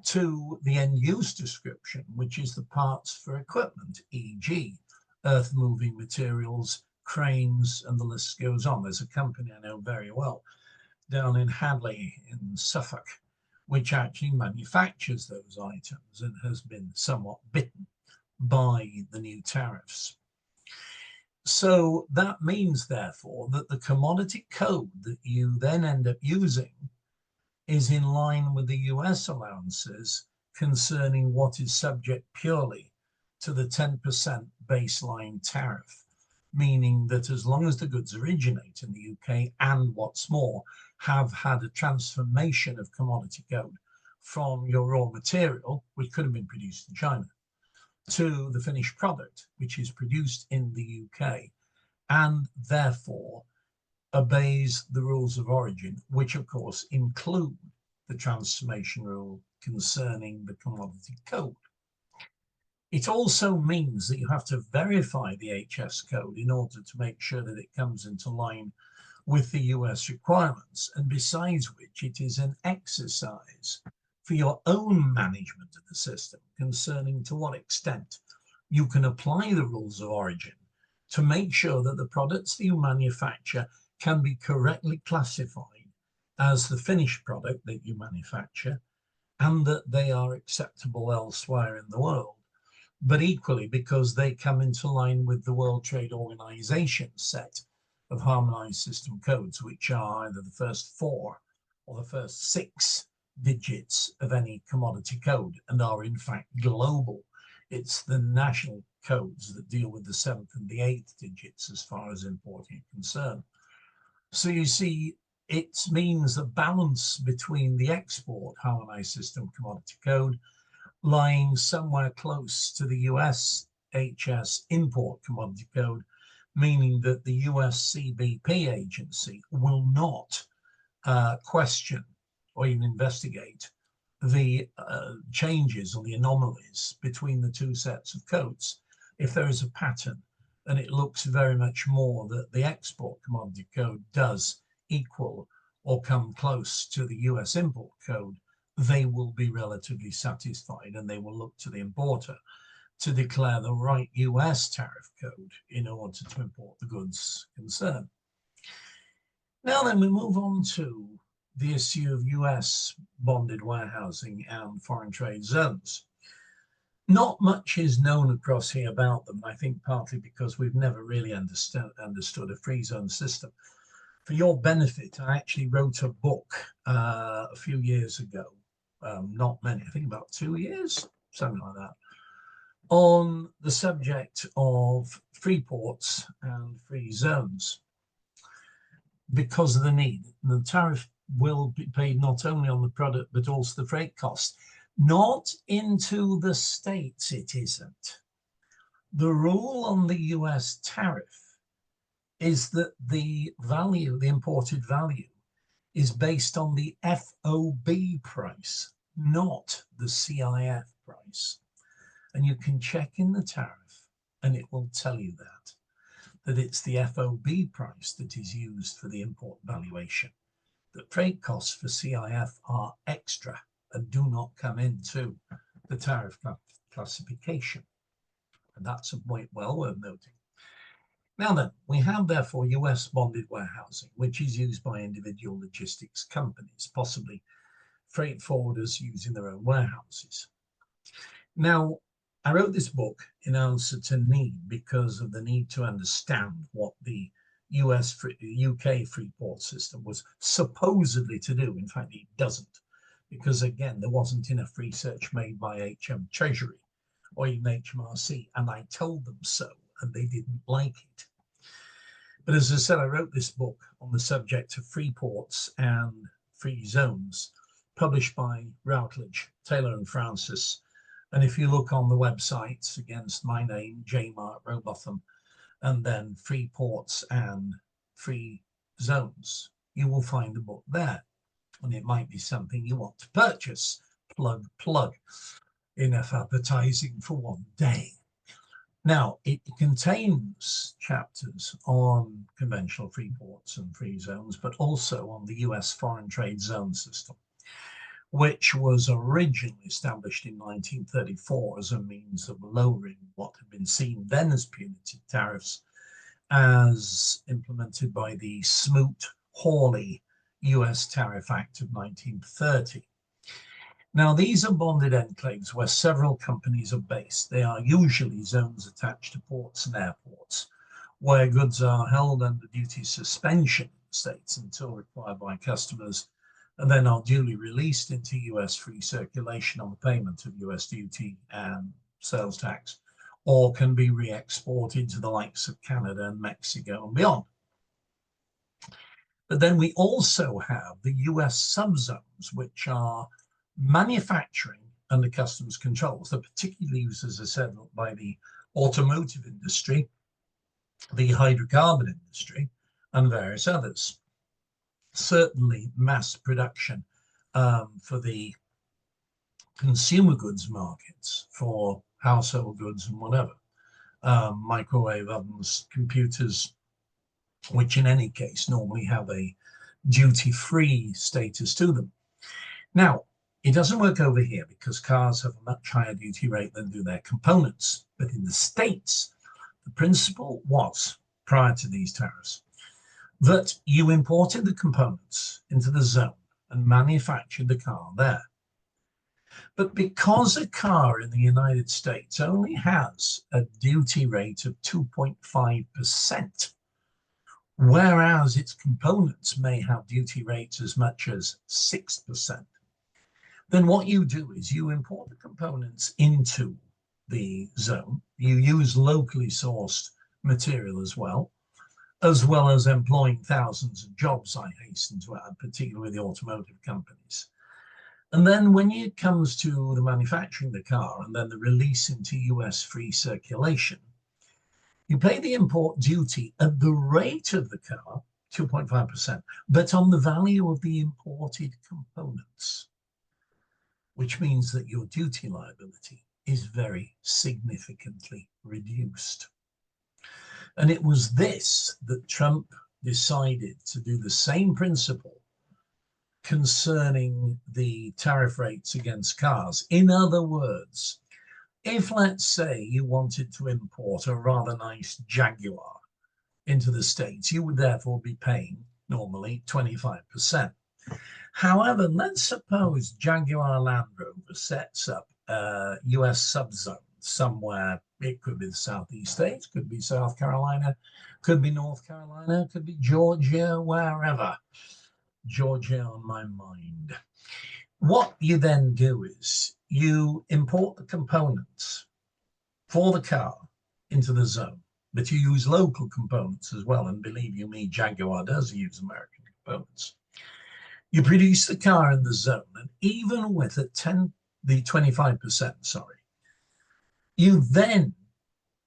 to the end use description, which is the parts for equipment, e.g. earth moving materials, cranes, and the list goes on. There's a company I know very well down in Hadley in Suffolk, which actually manufactures those items and has been somewhat bitten by the new tariffs. So that means, therefore, that the commodity code that you then end up using is in line with the US allowances concerning what is subject purely to the 10% baseline tariff, meaning that as long as the goods originate in the UK and, what's more, have had a transformation of commodity code from your raw material, which could have been produced in China, to the finished product, which is produced in the UK, and therefore obeys the rules of origin, which of course include the transformation rule concerning the commodity code. It also means that you have to verify the HS code in order to make sure that it comes into line with the US requirements, and besides which it is an exercise for your own management of the system concerning to what extent you can apply the rules of origin to make sure that the products that you manufacture can be correctly classified as the finished product that you manufacture, and that they are acceptable elsewhere in the world, but equally because they come into line with the World Trade Organization set of harmonized system codes, which are either the first 4 or the first 6 digits of any commodity code, and are in fact global. It's the national codes that deal with the 7th and the 8th digits as far as importing is concerned. So you see, it means the balance between the export harmonized system commodity code lying somewhere close to the US HS import commodity code, meaning that the US CBP agency will not question or even investigate the changes or the anomalies between the two sets of codes. If there is a pattern and it looks very much more that the export commodity code does equal or come close to the US import code, they will be relatively satisfied, and they will look to the importer to declare the right US tariff code in order to import the goods concerned. Now then, we move on to the issue of US bonded warehousing and foreign trade zones. Not much is known across here about them, I think partly because we've never really understood a free zone system. For your benefit, I actually wrote a book a few years ago, not many, I think about 2 years, something like that, on the subject of free ports and free zones because of the need. The tariff will be paid not only on the product, but also the freight cost. Not into the States, it isn't. The rule on the US tariff is that the value, the imported value, is based on the FOB price, not the CIF price. And you can check in the tariff and it will tell you that it's the FOB price that is used for the import valuation. The freight costs for CIF are extra and do not come into the tariff classification. And that's a point well worth noting. Now then, we have therefore US bonded warehousing, which is used by individual logistics companies, possibly freight forwarders using their own warehouses. Now, I wrote this book in answer to need because of the need to understand what the UK free port system was supposedly to do. In fact, it doesn't, because again, there wasn't enough research made by HM Treasury or even HMRC, and I told them so, and they didn't like it. But as I said, I wrote this book on the subject of free ports and free zones, published by Routledge, Taylor and Francis. And if you look on the websites against my name, J. Mark Robotham, and then free ports and free zones, you will find the book there. And it might be something you want to purchase. Plug, plug. Enough advertising for one day. Now, it contains chapters on conventional free ports and free zones, but also on the US foreign trade zone system, which was originally established in 1934 as a means of lowering what had been seen then as punitive tariffs, as implemented by the Smoot-Hawley US Tariff Act of 1930. Now, these are bonded enclaves where several companies are based. They are usually zones attached to ports and airports, where goods are held under duty suspension in the States until required by customers, and then are duly released into US free circulation on the payment of US duty and sales tax, or can be re-exported to the likes of Canada and Mexico and beyond. But then we also have the US subzones, which are manufacturing under customs controls. They're particularly used, as I said, by the automotive industry, the hydrocarbon industry, and various others. Certainly mass production for the consumer goods markets, for household goods and whatever, microwave ovens, computers, which in any case normally have a duty-free status to them. Now, it doesn't work over here because cars have a much higher duty rate than do their components. But in the States, the principle was, prior to these tariffs, that you imported the components into the zone and manufactured the car there. But because a car in the United States only has a duty rate of 2.5%, whereas its components may have duty rates as much as 6%, then what you do is you import the components into the zone. You use locally sourced material as well as employing thousands of jobs, I hasten to add, particularly with the automotive companies. And then when it comes to the manufacturing the car and then the release into US free circulation, you pay the import duty at the rate of the car, 2.5%, but on the value of the imported components, which means that your duty liability is very significantly reduced. And it was this that Trump decided to do the same principle concerning the tariff rates against cars. In other words, if let's say you wanted to import a rather nice Jaguar into the States, you would therefore be paying normally 25%. However, let's suppose Jaguar Land Rover sets up a US subzone somewhere. It could be the Southeast states, could be South Carolina, could be North Carolina, could be Georgia, wherever. Georgia on my mind. What you then do is you import the components for the car into the zone, but you use local components as well. And believe you me, Jaguar does use American components. You produce the car in the zone, and even with the 25%, sorry, you then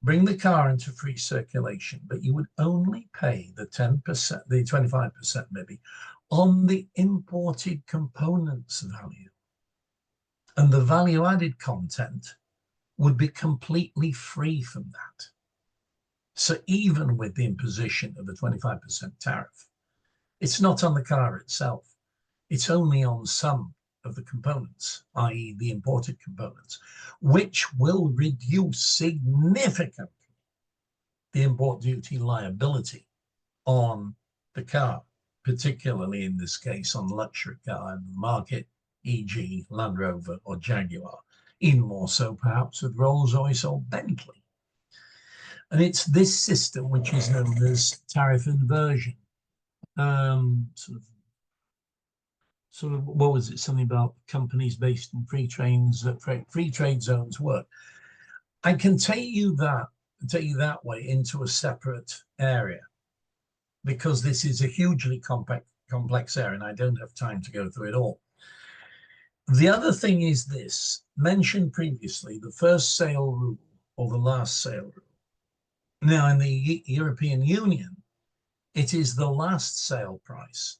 bring the car into free circulation, but you would only pay the 10%, the 25% maybe, on the imported components value. And the value-added content would be completely free from that. So even with the imposition of a 25% tariff, it's not on the car itself. It's only on some of the components, i.e. the imported components, which will reduce significantly the import duty liability on the car, particularly in this case on luxury car in the market, e.g. Land Rover or Jaguar, even more so perhaps with Rolls-Royce or Bentley. And it's this system which is known as tariff inversion. Sort of, what was it? Something about companies based in free trade zones work. I can take you that way into a separate area, because this is a hugely complex area and I don't have time to go through it all. The other thing is this, mentioned previously, the first sale rule or the last sale rule. Now, in the European Union, it is the last sale price.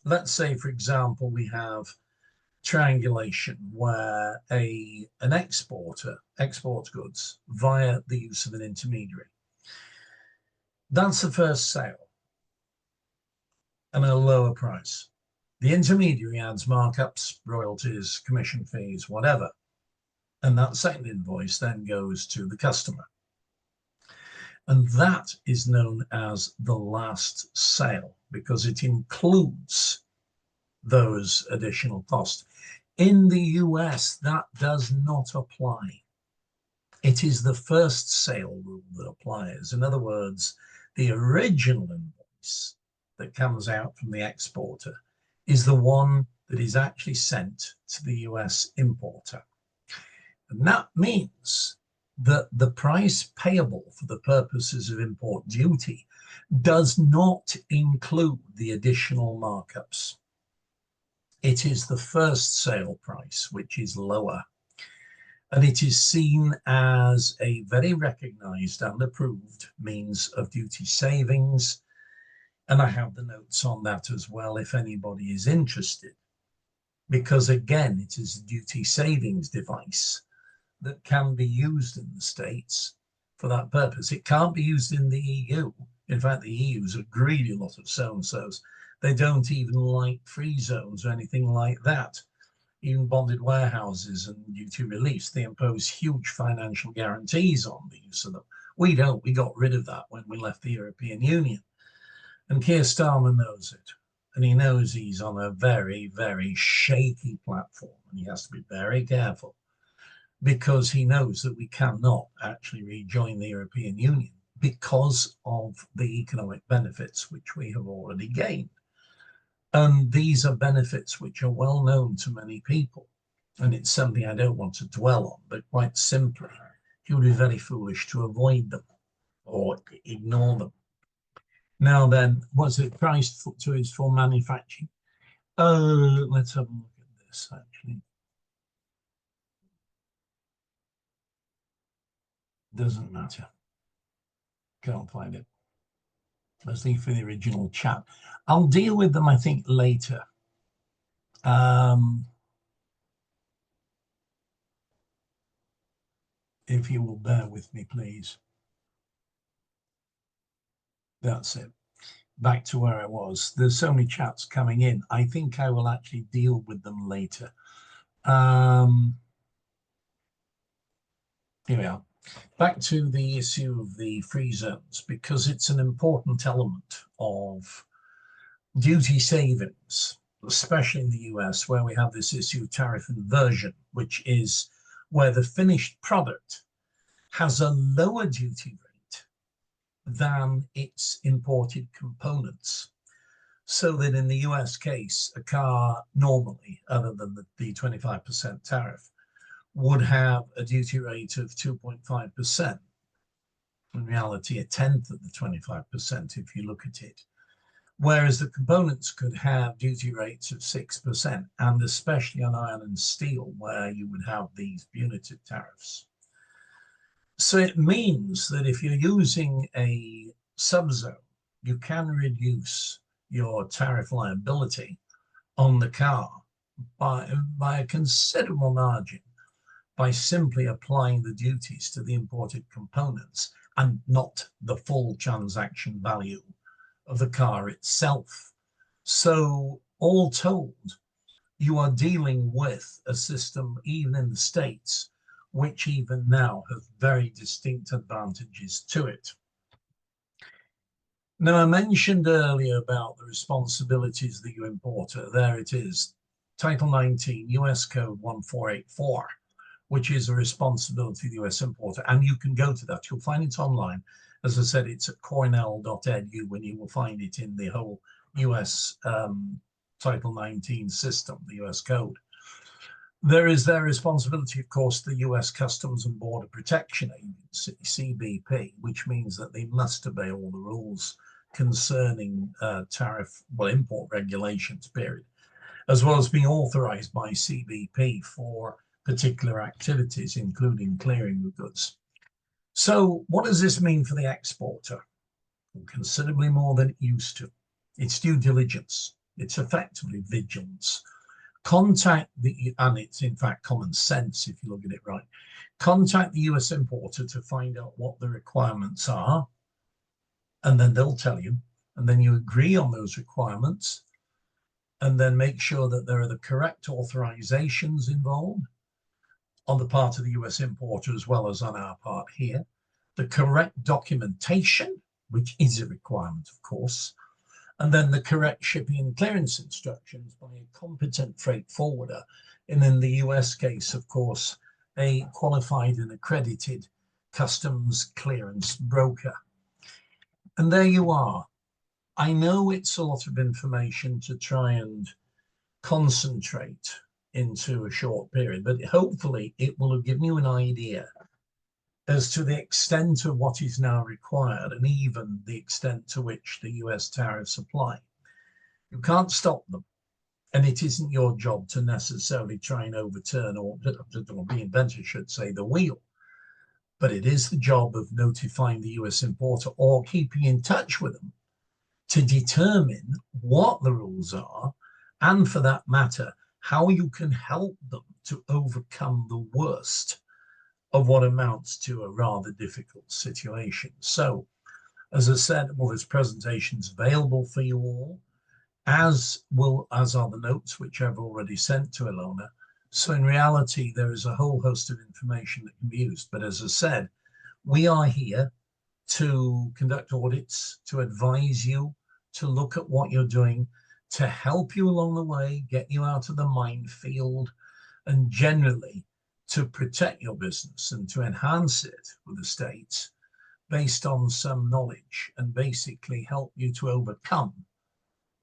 Let's say, for example, we have triangulation where an exporter exports goods via the use of an intermediary. That's the first sale and a lower price. The intermediary adds markups, royalties, commission fees, whatever. And that second invoice then goes to the customer. And that is known as the last sale because it includes those additional costs. In the US, that does not apply. It is the first sale rule that applies. In other words, the original invoice that comes out from the exporter is the one that is actually sent to the US importer. And that means that the price payable for the purposes of import duty does not include the additional markups. It is the first sale price, which is lower. And it is seen as a very recognized and approved means of duty savings. And I have the notes on that as well, if anybody is interested. Because again, it is a duty savings device that can be used in the States for that purpose. It can't be used in the EU. In fact, the EU is a greedy lot of so-and-sos. They don't even like free zones or anything like that. Even bonded warehouses and duty reliefs, they impose huge financial guarantees on the use of them. We don't. We got rid of that when we left the European Union. And Keir Starmer knows it. And he knows he's on a very, very shaky platform. And he has to be very careful, because he knows that we cannot actually rejoin the European Union because of the economic benefits which we have already gained. And these are benefits which are well known to many people. And it's something I don't want to dwell on, but quite simply, he would be very foolish to avoid them or ignore them. Now then, what's it priced to is for manufacturing? Let's have a look at this actually. Doesn't matter. Can't find it. Let's leave for the original chat. I'll deal with them, I think, later. If you will bear with me, please. That's it. Back to where I was. There's so many chats coming in. I think I will actually deal with them later. Here we are. Back to the issue of the free zones, because it's an important element of duty savings. especially in the US, where we have this issue of tariff inversion, which is where the finished product has a lower duty rate than its imported components. So that in the US case, a car normally, other than the 25% tariff, would have a duty rate of 2.5%. In reality, a tenth of the 25% if you look at it. Whereas the components could have duty rates of 6%, and especially on iron and steel, where you would have these punitive tariffs. So it means that if you're using a subzone, you can reduce your tariff liability on the car by a considerable margin by simply applying the duties to the imported components and not the full transaction value of the car itself. So all told, you are dealing with a system, even in the States, which even now has very distinct advantages to it. Now, I mentioned earlier about the responsibilities of the importer. There it is, Title 19, US Code 1484, which is a responsibility of the US importer. And you can go to that. You'll find it online. As I said, it's at cornell.edu, and you will find it in the whole US Title 19 system, the US Code. There is their responsibility, of course, the US Customs and Border Protection Agency, CBP, which means that they must obey all the rules concerning import regulations, period, as well as being authorized by CBP for particular activities, including clearing the goods. So what does this mean for the exporter? Well, considerably more than it used to. It's due diligence. It's effectively vigilance. And it's in fact common sense if you look at it right. Contact the US importer to find out what the requirements are, and then they'll tell you, and then you agree on those requirements, and then make sure that there are the correct authorizations involved on the part of the US importer as well as on our part here, the correct documentation, which is a requirement, of course, and then the correct shipping and clearance instructions by a competent freight forwarder. And in the US case, of course, a qualified and accredited customs clearance broker. And there you are. I know it's a lot of information to try and concentrate into a short period, but hopefully it will have given you an idea as to the extent of what is now required and even the extent to which the US tariffs apply. You can't stop them, and it isn't your job to necessarily try and overturn or reinvent, I should say, the wheel. But it is the job of notifying the US importer or keeping in touch with them to determine what the rules are, and for that matter, how you can help them to overcome the worst of what amounts to a rather difficult situation. So, as I said, well, this presentation's available for you all, as are the notes, which I've already sent to Ilona. So in reality, there is a whole host of information that can be used. But as I said, we are here to conduct audits, to advise you, to look at what you're doing, to help you along the way, get you out of the minefield, and generally to protect your business and to enhance it with the States based on some knowledge, and basically help you to overcome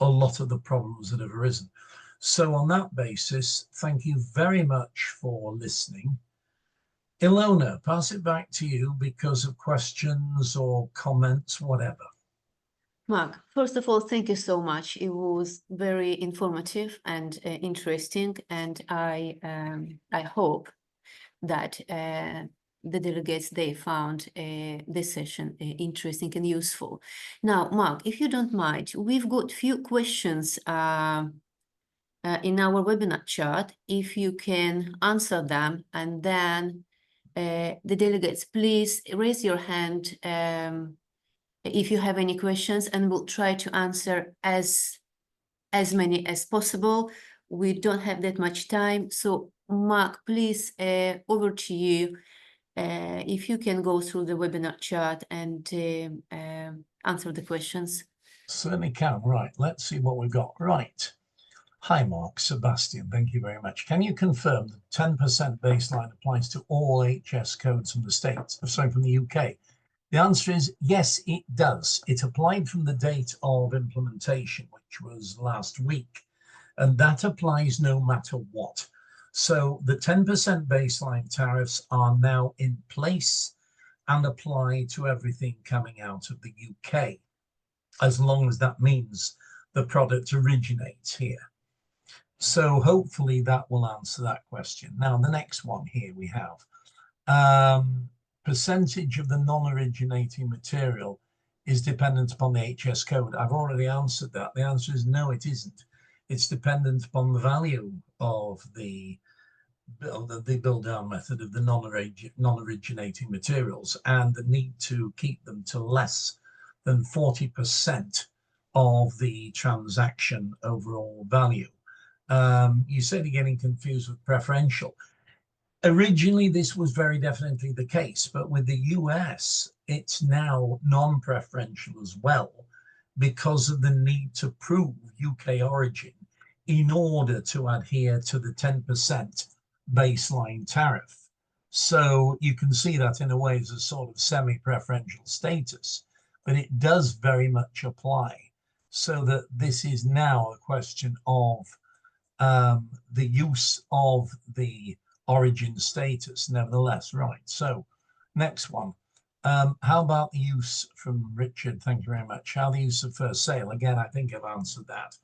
a lot of the problems that have arisen. So on that basis, thank you very much for listening. Ilona, pass it back to you because of questions or comments, whatever. Mark, first of all, thank you so much. It was very informative and interesting, and I hope that the delegates, they found this session interesting and useful. Now, Mark, if you don't mind, we've got few questions in our webinar chat. If you can answer them, and then the delegates, please raise your hand if you have any questions, and we'll try to answer as many as possible. We don't have that much time. So Mark, please, over to you. If you can go through the webinar chat and answer the questions. Certainly can. Right, let's see what we've got. Right. Hi, Mark. Sebastian, thank you very much. Can you confirm the 10% baseline applies to all HS codes from the States, sorry, from the UK? The answer is yes, it does. It applied from the date of implementation, which was last week, and that applies no matter what. So the 10% baseline tariffs are now in place and apply to everything coming out of the UK, as long as that means the product originates here. So hopefully that will answer that question. Now, the next one here we have percentage of the non-originating material is dependent upon the HS code. I've already answered that. The answer is no, it isn't. It's dependent upon the value of the build down method of the non-originating materials and the need to keep them to less than 40% of the transaction overall value. You said you're getting confused with preferential. Originally, this was very definitely the case, but with the US, it's now non-preferential as well because of the need to prove UK origin in order to adhere to the 10% baseline tariff. So you can see that in a way as a sort of semi-preferential status, but it does very much apply. So that this is now a question of the use of the origin status, nevertheless. Right. So next one. How about the use from Richard? Thank you very much. How the use of first sale? Again, I think I've answered that.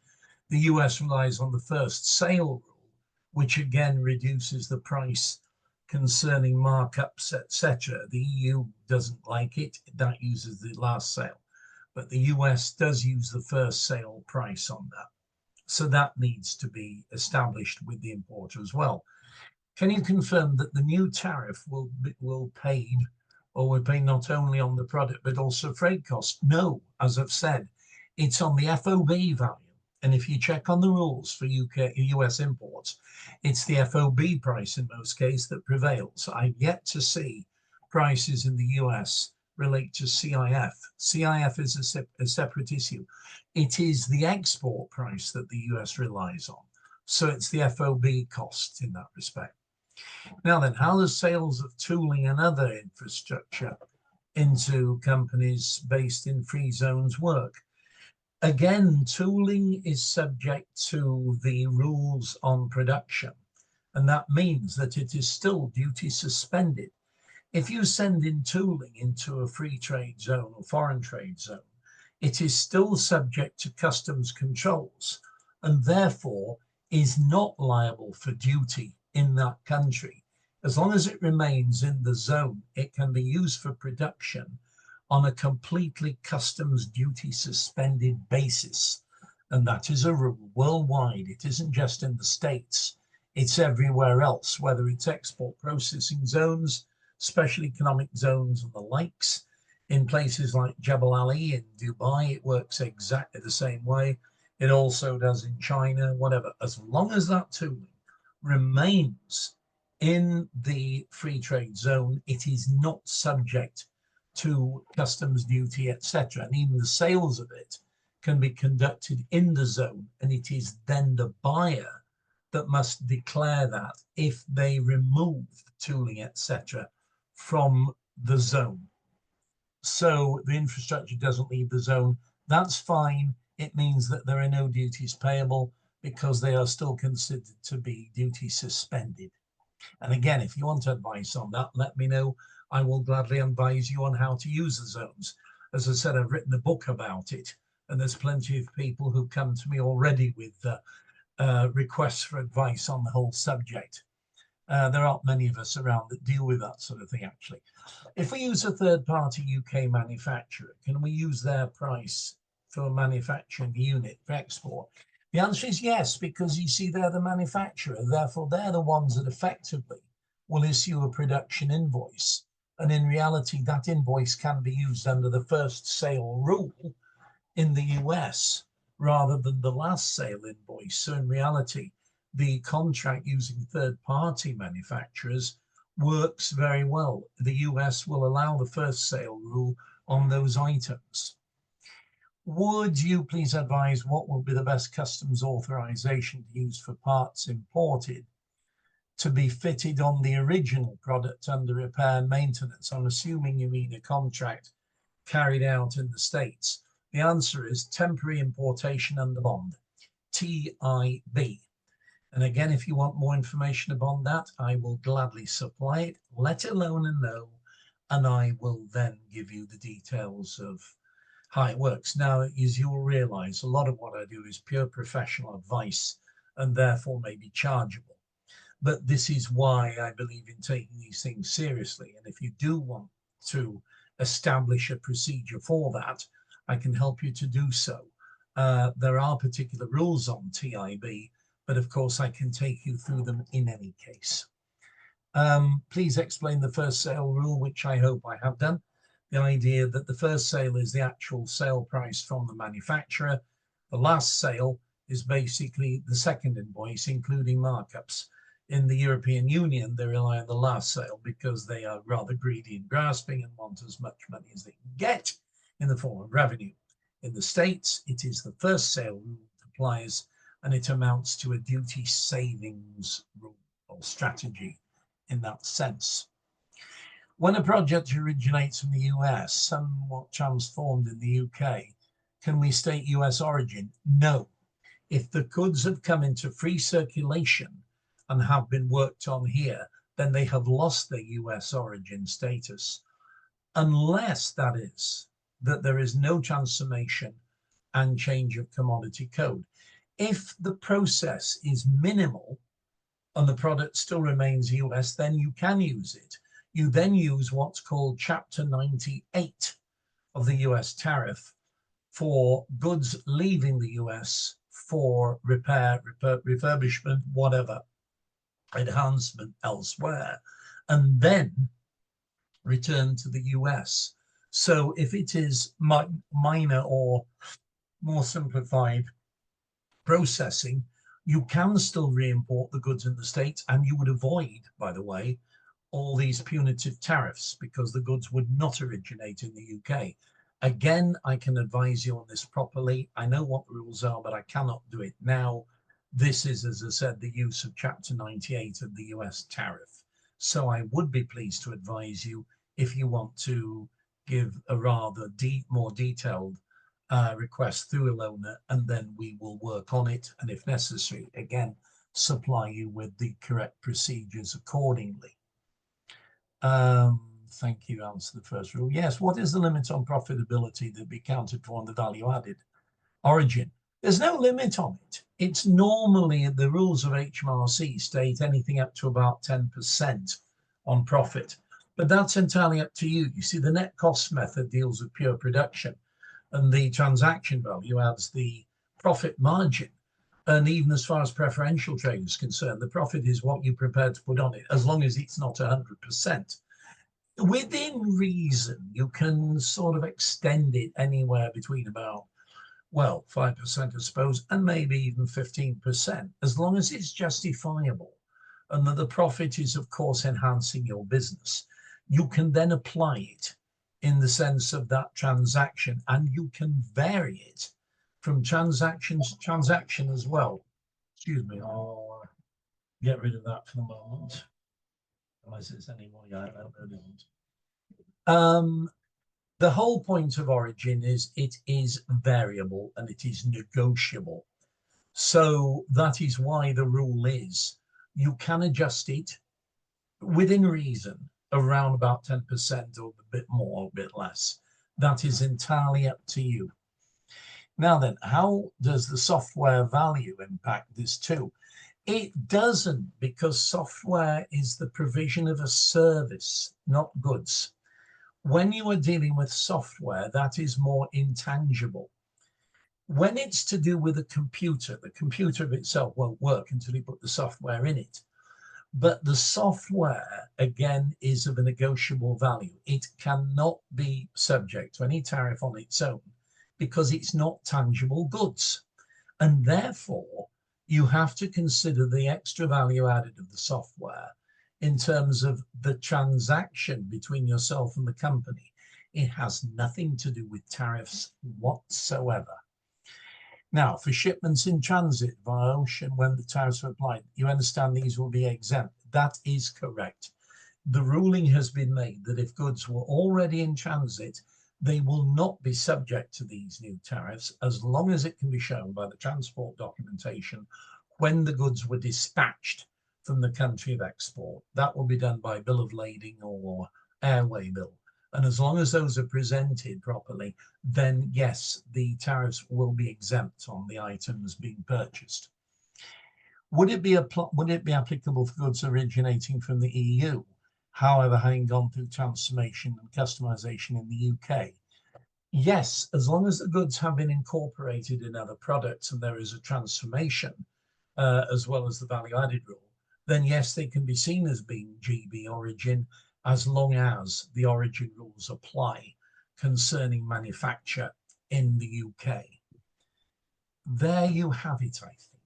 The US relies on the first sale rule, which again reduces the price concerning markups, etc. The EU doesn't like it. That uses the last sale. But the US does use the first sale price on that. So that needs to be established with the importer as well. Can you confirm that the new tariff will pay not only on the product but also freight costs? No, as I've said, it's on the FOB value. And if you check on the rules for US imports, it's the FOB price in most cases that prevails. I've yet to see prices in the US relate to CIF. CIF is a separate issue. It is the export price that the US relies on. So it's the FOB cost in that respect. Now then, how does sales of tooling and other infrastructure into companies based in free zones work? Again, tooling is subject to the rules on production, and that means that it is still duty suspended. If you send in tooling into a free trade zone or foreign trade zone, it is still subject to customs controls and therefore is not liable for duty in that country. As long as it remains in the zone, it can be used for production on a completely customs duty suspended basis. And that is a rule worldwide. It isn't just in the States, it's everywhere else, whether it's export processing zones, special economic zones and the likes. In places like Jebel Ali in Dubai, it works exactly the same way. It also does in China, whatever. As long as that tooling remains in the free trade zone, it is not subject to customs duty, etc. And even the sales of it can be conducted in the zone, and it is then the buyer that must declare that if they remove tooling, etc., from the zone. So the infrastructure doesn't leave the zone. That's fine. It means that there are no duties payable because they are still considered to be duty suspended. And again, if you want advice on that, let me know. I will gladly advise you on how to use the zones. As I said, I've written a book about it, and there's plenty of people who come to me already with requests for advice on the whole subject. There aren't many of us around that deal with that sort of thing, actually. If we use a third-party UK manufacturer, can we use their price for manufacturing the unit for export? The answer is yes, because you see, they're the manufacturer. Therefore, they're the ones that effectively will issue a production invoice. And in reality, that invoice can be used under the first sale rule in the US rather than the last sale invoice. So in reality, the contract using third-party manufacturers works very well. The US will allow the first sale rule on those items. Would you please advise what will be the best customs authorization to use for parts imported to be fitted on the original product under repair and maintenance? I'm assuming you mean a contract carried out in the States. The answer is temporary importation under bond, TIB. And again, if you want more information about that, I will gladly supply it, let alone a know, and I will then give you the details of how it works. Now, as you will realize, a lot of what I do is pure professional advice and therefore may be chargeable. But this is why I believe in taking these things seriously. And if you do want to establish a procedure for that, I can help you to do so. There are particular rules on TIB, but of course I can take you through them in any case. Please explain the first sale rule, which I hope I have done. The idea that the first sale is the actual sale price from the manufacturer. The last sale is basically the second invoice, including markups. In the European Union, they rely on the last sale because they are rather greedy and grasping and want as much money as they can get in the form of revenue. In the States, it is the first sale rule that applies, and it amounts to a duty savings rule or strategy in that sense. When a project originates from the US, somewhat transformed in the UK, can we state US origin? No. If the goods have come into free circulation and have been worked on here, then they have lost their US origin status, unless that is that there is no transformation and change of commodity code. If the process is minimal and the product still remains US, then you can use it. You then use what's called Chapter 98 of the US tariff for goods leaving the US for repair, refurbishment, whatever, enhancement elsewhere, and then return to the US. So if it is minor or more simplified processing, you can still re-import the goods in the States, and you would avoid, by the way, all these punitive tariffs because the goods would not originate in the UK. Again, I can advise you on this properly. I know what the rules are, but I cannot do it now. This is, as I said, the use of Chapter 98 of the US tariff. So I would be pleased to advise you if you want to give a rather more detailed request through a loaner, and then we will work on it, and if necessary, again, supply you with the correct procedures accordingly. Thank you. Answer the first rule. Yes. What is the limit on profitability that be counted for on the value added origin? There's no limit on it. It's normally the rules of HMRC state anything up to about 10% on profit, but that's entirely up to you. You see, the net cost method deals with pure production, and the transaction value adds the profit margin. And even as far as preferential trade is concerned, the profit is what you're prepared to put on it, as long as it's not 100%. Within reason, you can sort of extend it anywhere between about, well, 5%, I suppose, and maybe even 15%, as long as it's justifiable and that the profit is, of course, enhancing your business. You can then apply it in the sense of that transaction, and you can vary it from transaction to transaction as well. Excuse me, I'll get rid of that for the moment, unless it's any more. Yeah, the whole point of origin is it is variable and it is negotiable. So that is why the rule is you can adjust it within reason around about 10% or a bit more or a bit less. That is entirely up to you. Now then, how does the software value impact this too? It doesn't, because software is the provision of a service, not goods. When you are dealing with software, that is more intangible. When it's to do with a computer, the computer of itself won't work until you put the software in it. But the software, again, is of a negotiable value. It cannot be subject to any tariff on its own because it's not tangible goods. And therefore, you have to consider the extra value added of the software in terms of the transaction between yourself and the company. It has nothing to do with tariffs whatsoever. Now, for shipments in transit via ocean, when the tariffs are applied, you understand these will be exempt. That is correct. The ruling has been made that if goods were already in transit, they will not be subject to these new tariffs as long as it can be shown by the transport documentation when the goods were dispatched from the country of export. That will be done by bill of lading or airway bill. And as long as those are presented properly, then yes, the tariffs will be exempt on the items being purchased. Would it be applicable for goods originating from the EU, however, having gone through transformation and customization in the UK? Yes, as long as the goods have been incorporated in other products and there is a transformation, as well as the value-added rule, then yes, they can be seen as being GB origin, as long as the origin rules apply concerning manufacture in the UK. There you have it, I think.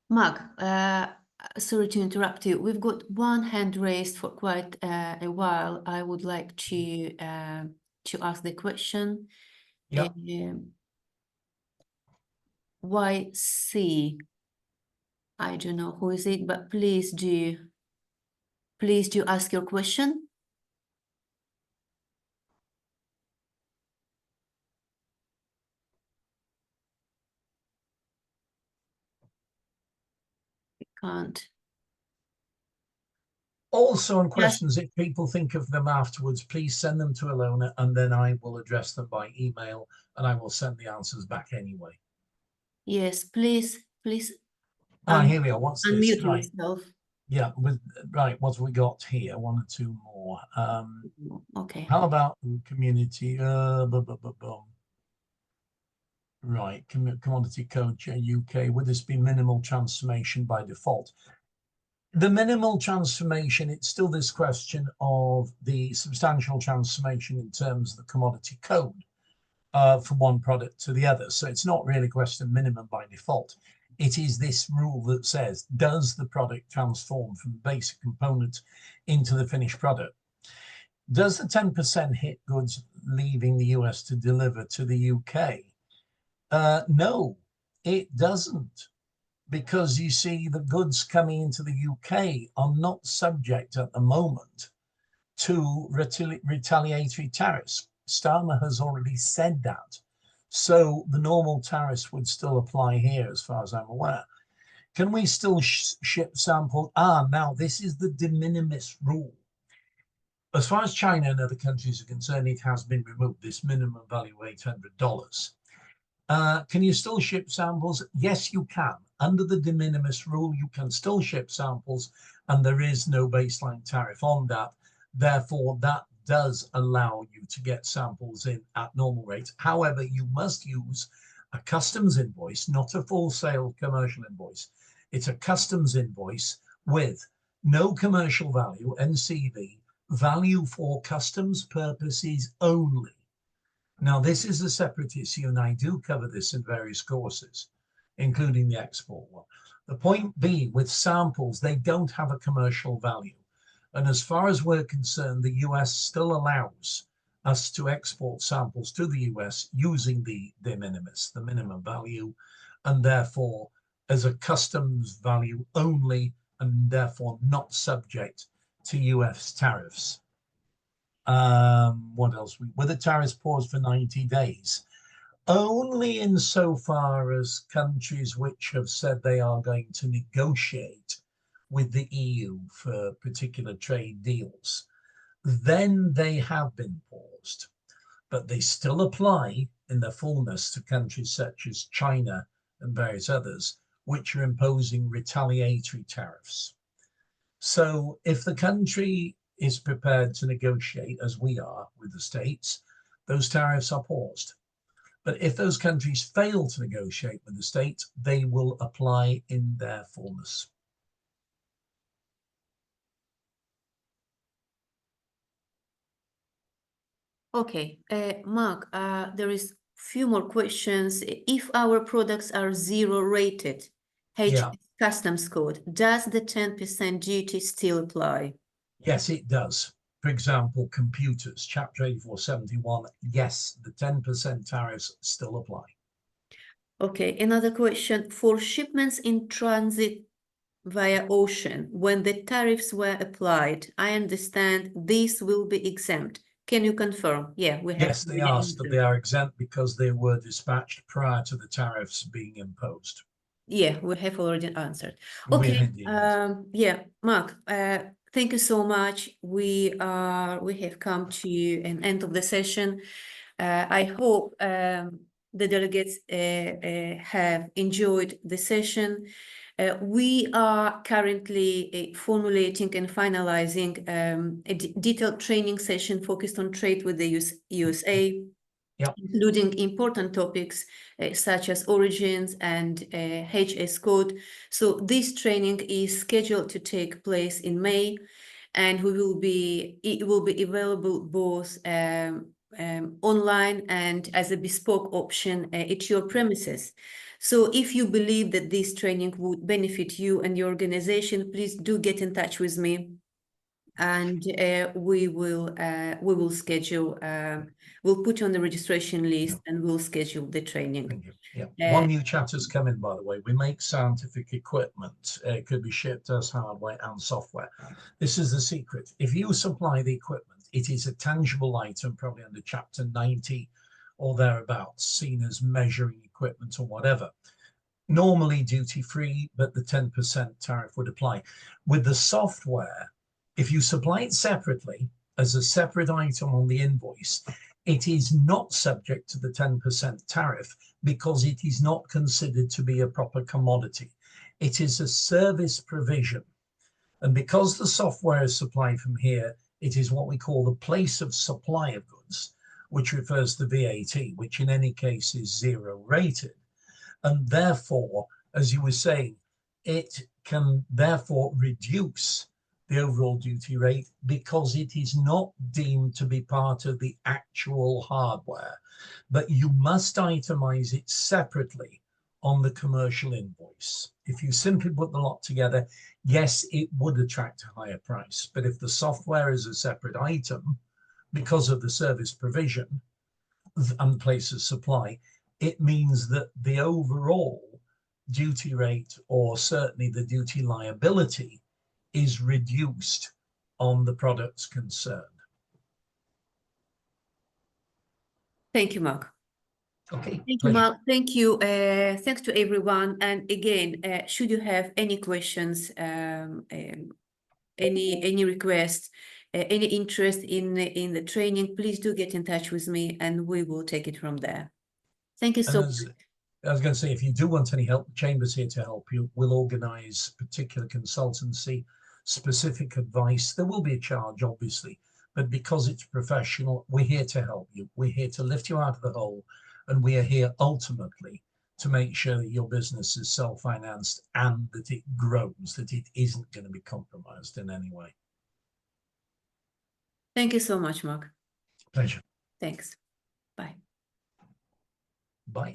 Mark, sorry to interrupt you. We've got one hand raised for quite a while. I would like to ask the question. Yep. YC, I don't know who is it, but please do ask your question. Can't. Also on questions, if people think of them afterwards, please send them to Alona and then I will address them by email and I will send the answers back anyway. Yes, please. Here we are. What's this? Unmute Right. yourself. Yeah, right. What have we got here? One or two more. Okay. How about community? Right, commodity code UK. Would this be minimal transformation by default? The minimal transformation, it's still this question of the substantial transformation in terms of the commodity code from one product to the other. So it's not really a question of minimum by default. It is this rule that says, does the product transform from the basic component into the finished product? Does the 10% hit goods leaving the US to deliver to the UK? No, it doesn't. Because you see, the goods coming into the UK are not subject at the moment to retaliatory tariffs. Starmer has already said that. So the normal tariffs would still apply here, as far as I'm aware. Can we still ship samples? Now this is the de minimis rule. As far as China and other countries are concerned, it has been removed, this minimum value $800. Can you still ship samples? Yes, you can. Under the de minimis rule, you can still ship samples and there is no baseline tariff on that. Therefore, that does allow you to get samples in at normal rates. However, you must use a customs invoice, not a full sale commercial invoice. It's a customs invoice with no commercial value, NCV, value for customs purposes only. Now, this is a separate issue, and I do cover this in various courses, including the export one. The point being, with samples, they don't have a commercial value. And as far as we're concerned, the US still allows us to export samples to the US using the de minimis, the minimum value, and therefore as a customs value only, and therefore not subject to US tariffs. What else? Were the tariffs paused for 90 days? Only insofar as countries which have said they are going to negotiate with the EU for particular trade deals, then they have been paused. But they still apply in their fullness to countries such as China and various others, which are imposing retaliatory tariffs. So if the country is prepared to negotiate, as we are with the States, those tariffs are paused. But if those countries fail to negotiate with the States, they will apply in their fullness. Okay, Mark, there is few more questions. If our products are zero rated, customs code, does the 10% duty still apply? Yes, it does, For example, computers, Chapter 8471, yes, the 10% tariffs still apply. Okay, another question. For shipments in transit via ocean, when the tariffs were applied, I understand these will be exempt. Can you confirm? Yeah, we have. Yes, they are, but they are exempt because they were dispatched prior to the tariffs being imposed. Yeah, we have already answered. We Okay. indeed. Yeah, Mark, thank you so much. We have come to an end of the session. I hope the delegates have enjoyed the session. We are currently formulating and finalizing a detailed training session focused on trade with the USA, including important topics such as origins and HS code. So this training is scheduled to take place in May, and it will be available both online and as a bespoke option at your premises. So if you believe that this training would benefit you and your organization, please do get in touch with me, and we will schedule. We'll put you on the registration list, and we'll schedule the training. Thank you. Yeah. One new chatter's come in, by the way. We make scientific equipment. It could be shipped as hardware and software. This is the secret. If you supply the equipment, it is a tangible item, probably under Chapter 90 or thereabouts, seen as measuring equipment or whatever. Normally duty-free, but the 10% tariff would apply. With the software, if you supply it separately as a separate item on the invoice, it is not subject to the 10% tariff because it is not considered to be a proper commodity. It is a service provision. And because the software is supplied from here, it is what we call the place of supply of goods, which refers to VAT, which in any case is zero rated. And therefore, as you were saying, it can therefore reduce the overall duty rate because it is not deemed to be part of the actual hardware, but you must itemize it separately on the commercial invoice. If you simply put the lot together, yes, it would attract a higher price, but if the software is a separate item because of the service provision and place of supply, it means that the overall duty rate, or certainly the duty liability, is reduced on the products concerned. Thank you, Mark. Okay. Thank you, Mark. Thank you. Thanks to everyone. And again, should you have any questions, any requests, any interest in the training, please do get in touch with me, and we will take it from there. Thank you so much. I was going to say, if you do want any help, the Chamber's here to help you. We'll organise particular consultancy, specific advice. There will be a charge, obviously, but because it's professional, we're here to help you. We're here to lift you out of the hole, and we are here ultimately to make sure that your business is self-financed and that it grows, that it isn't going to be compromised in any way. Thank you so much, Mark. Pleasure. Thanks. Bye. Bye.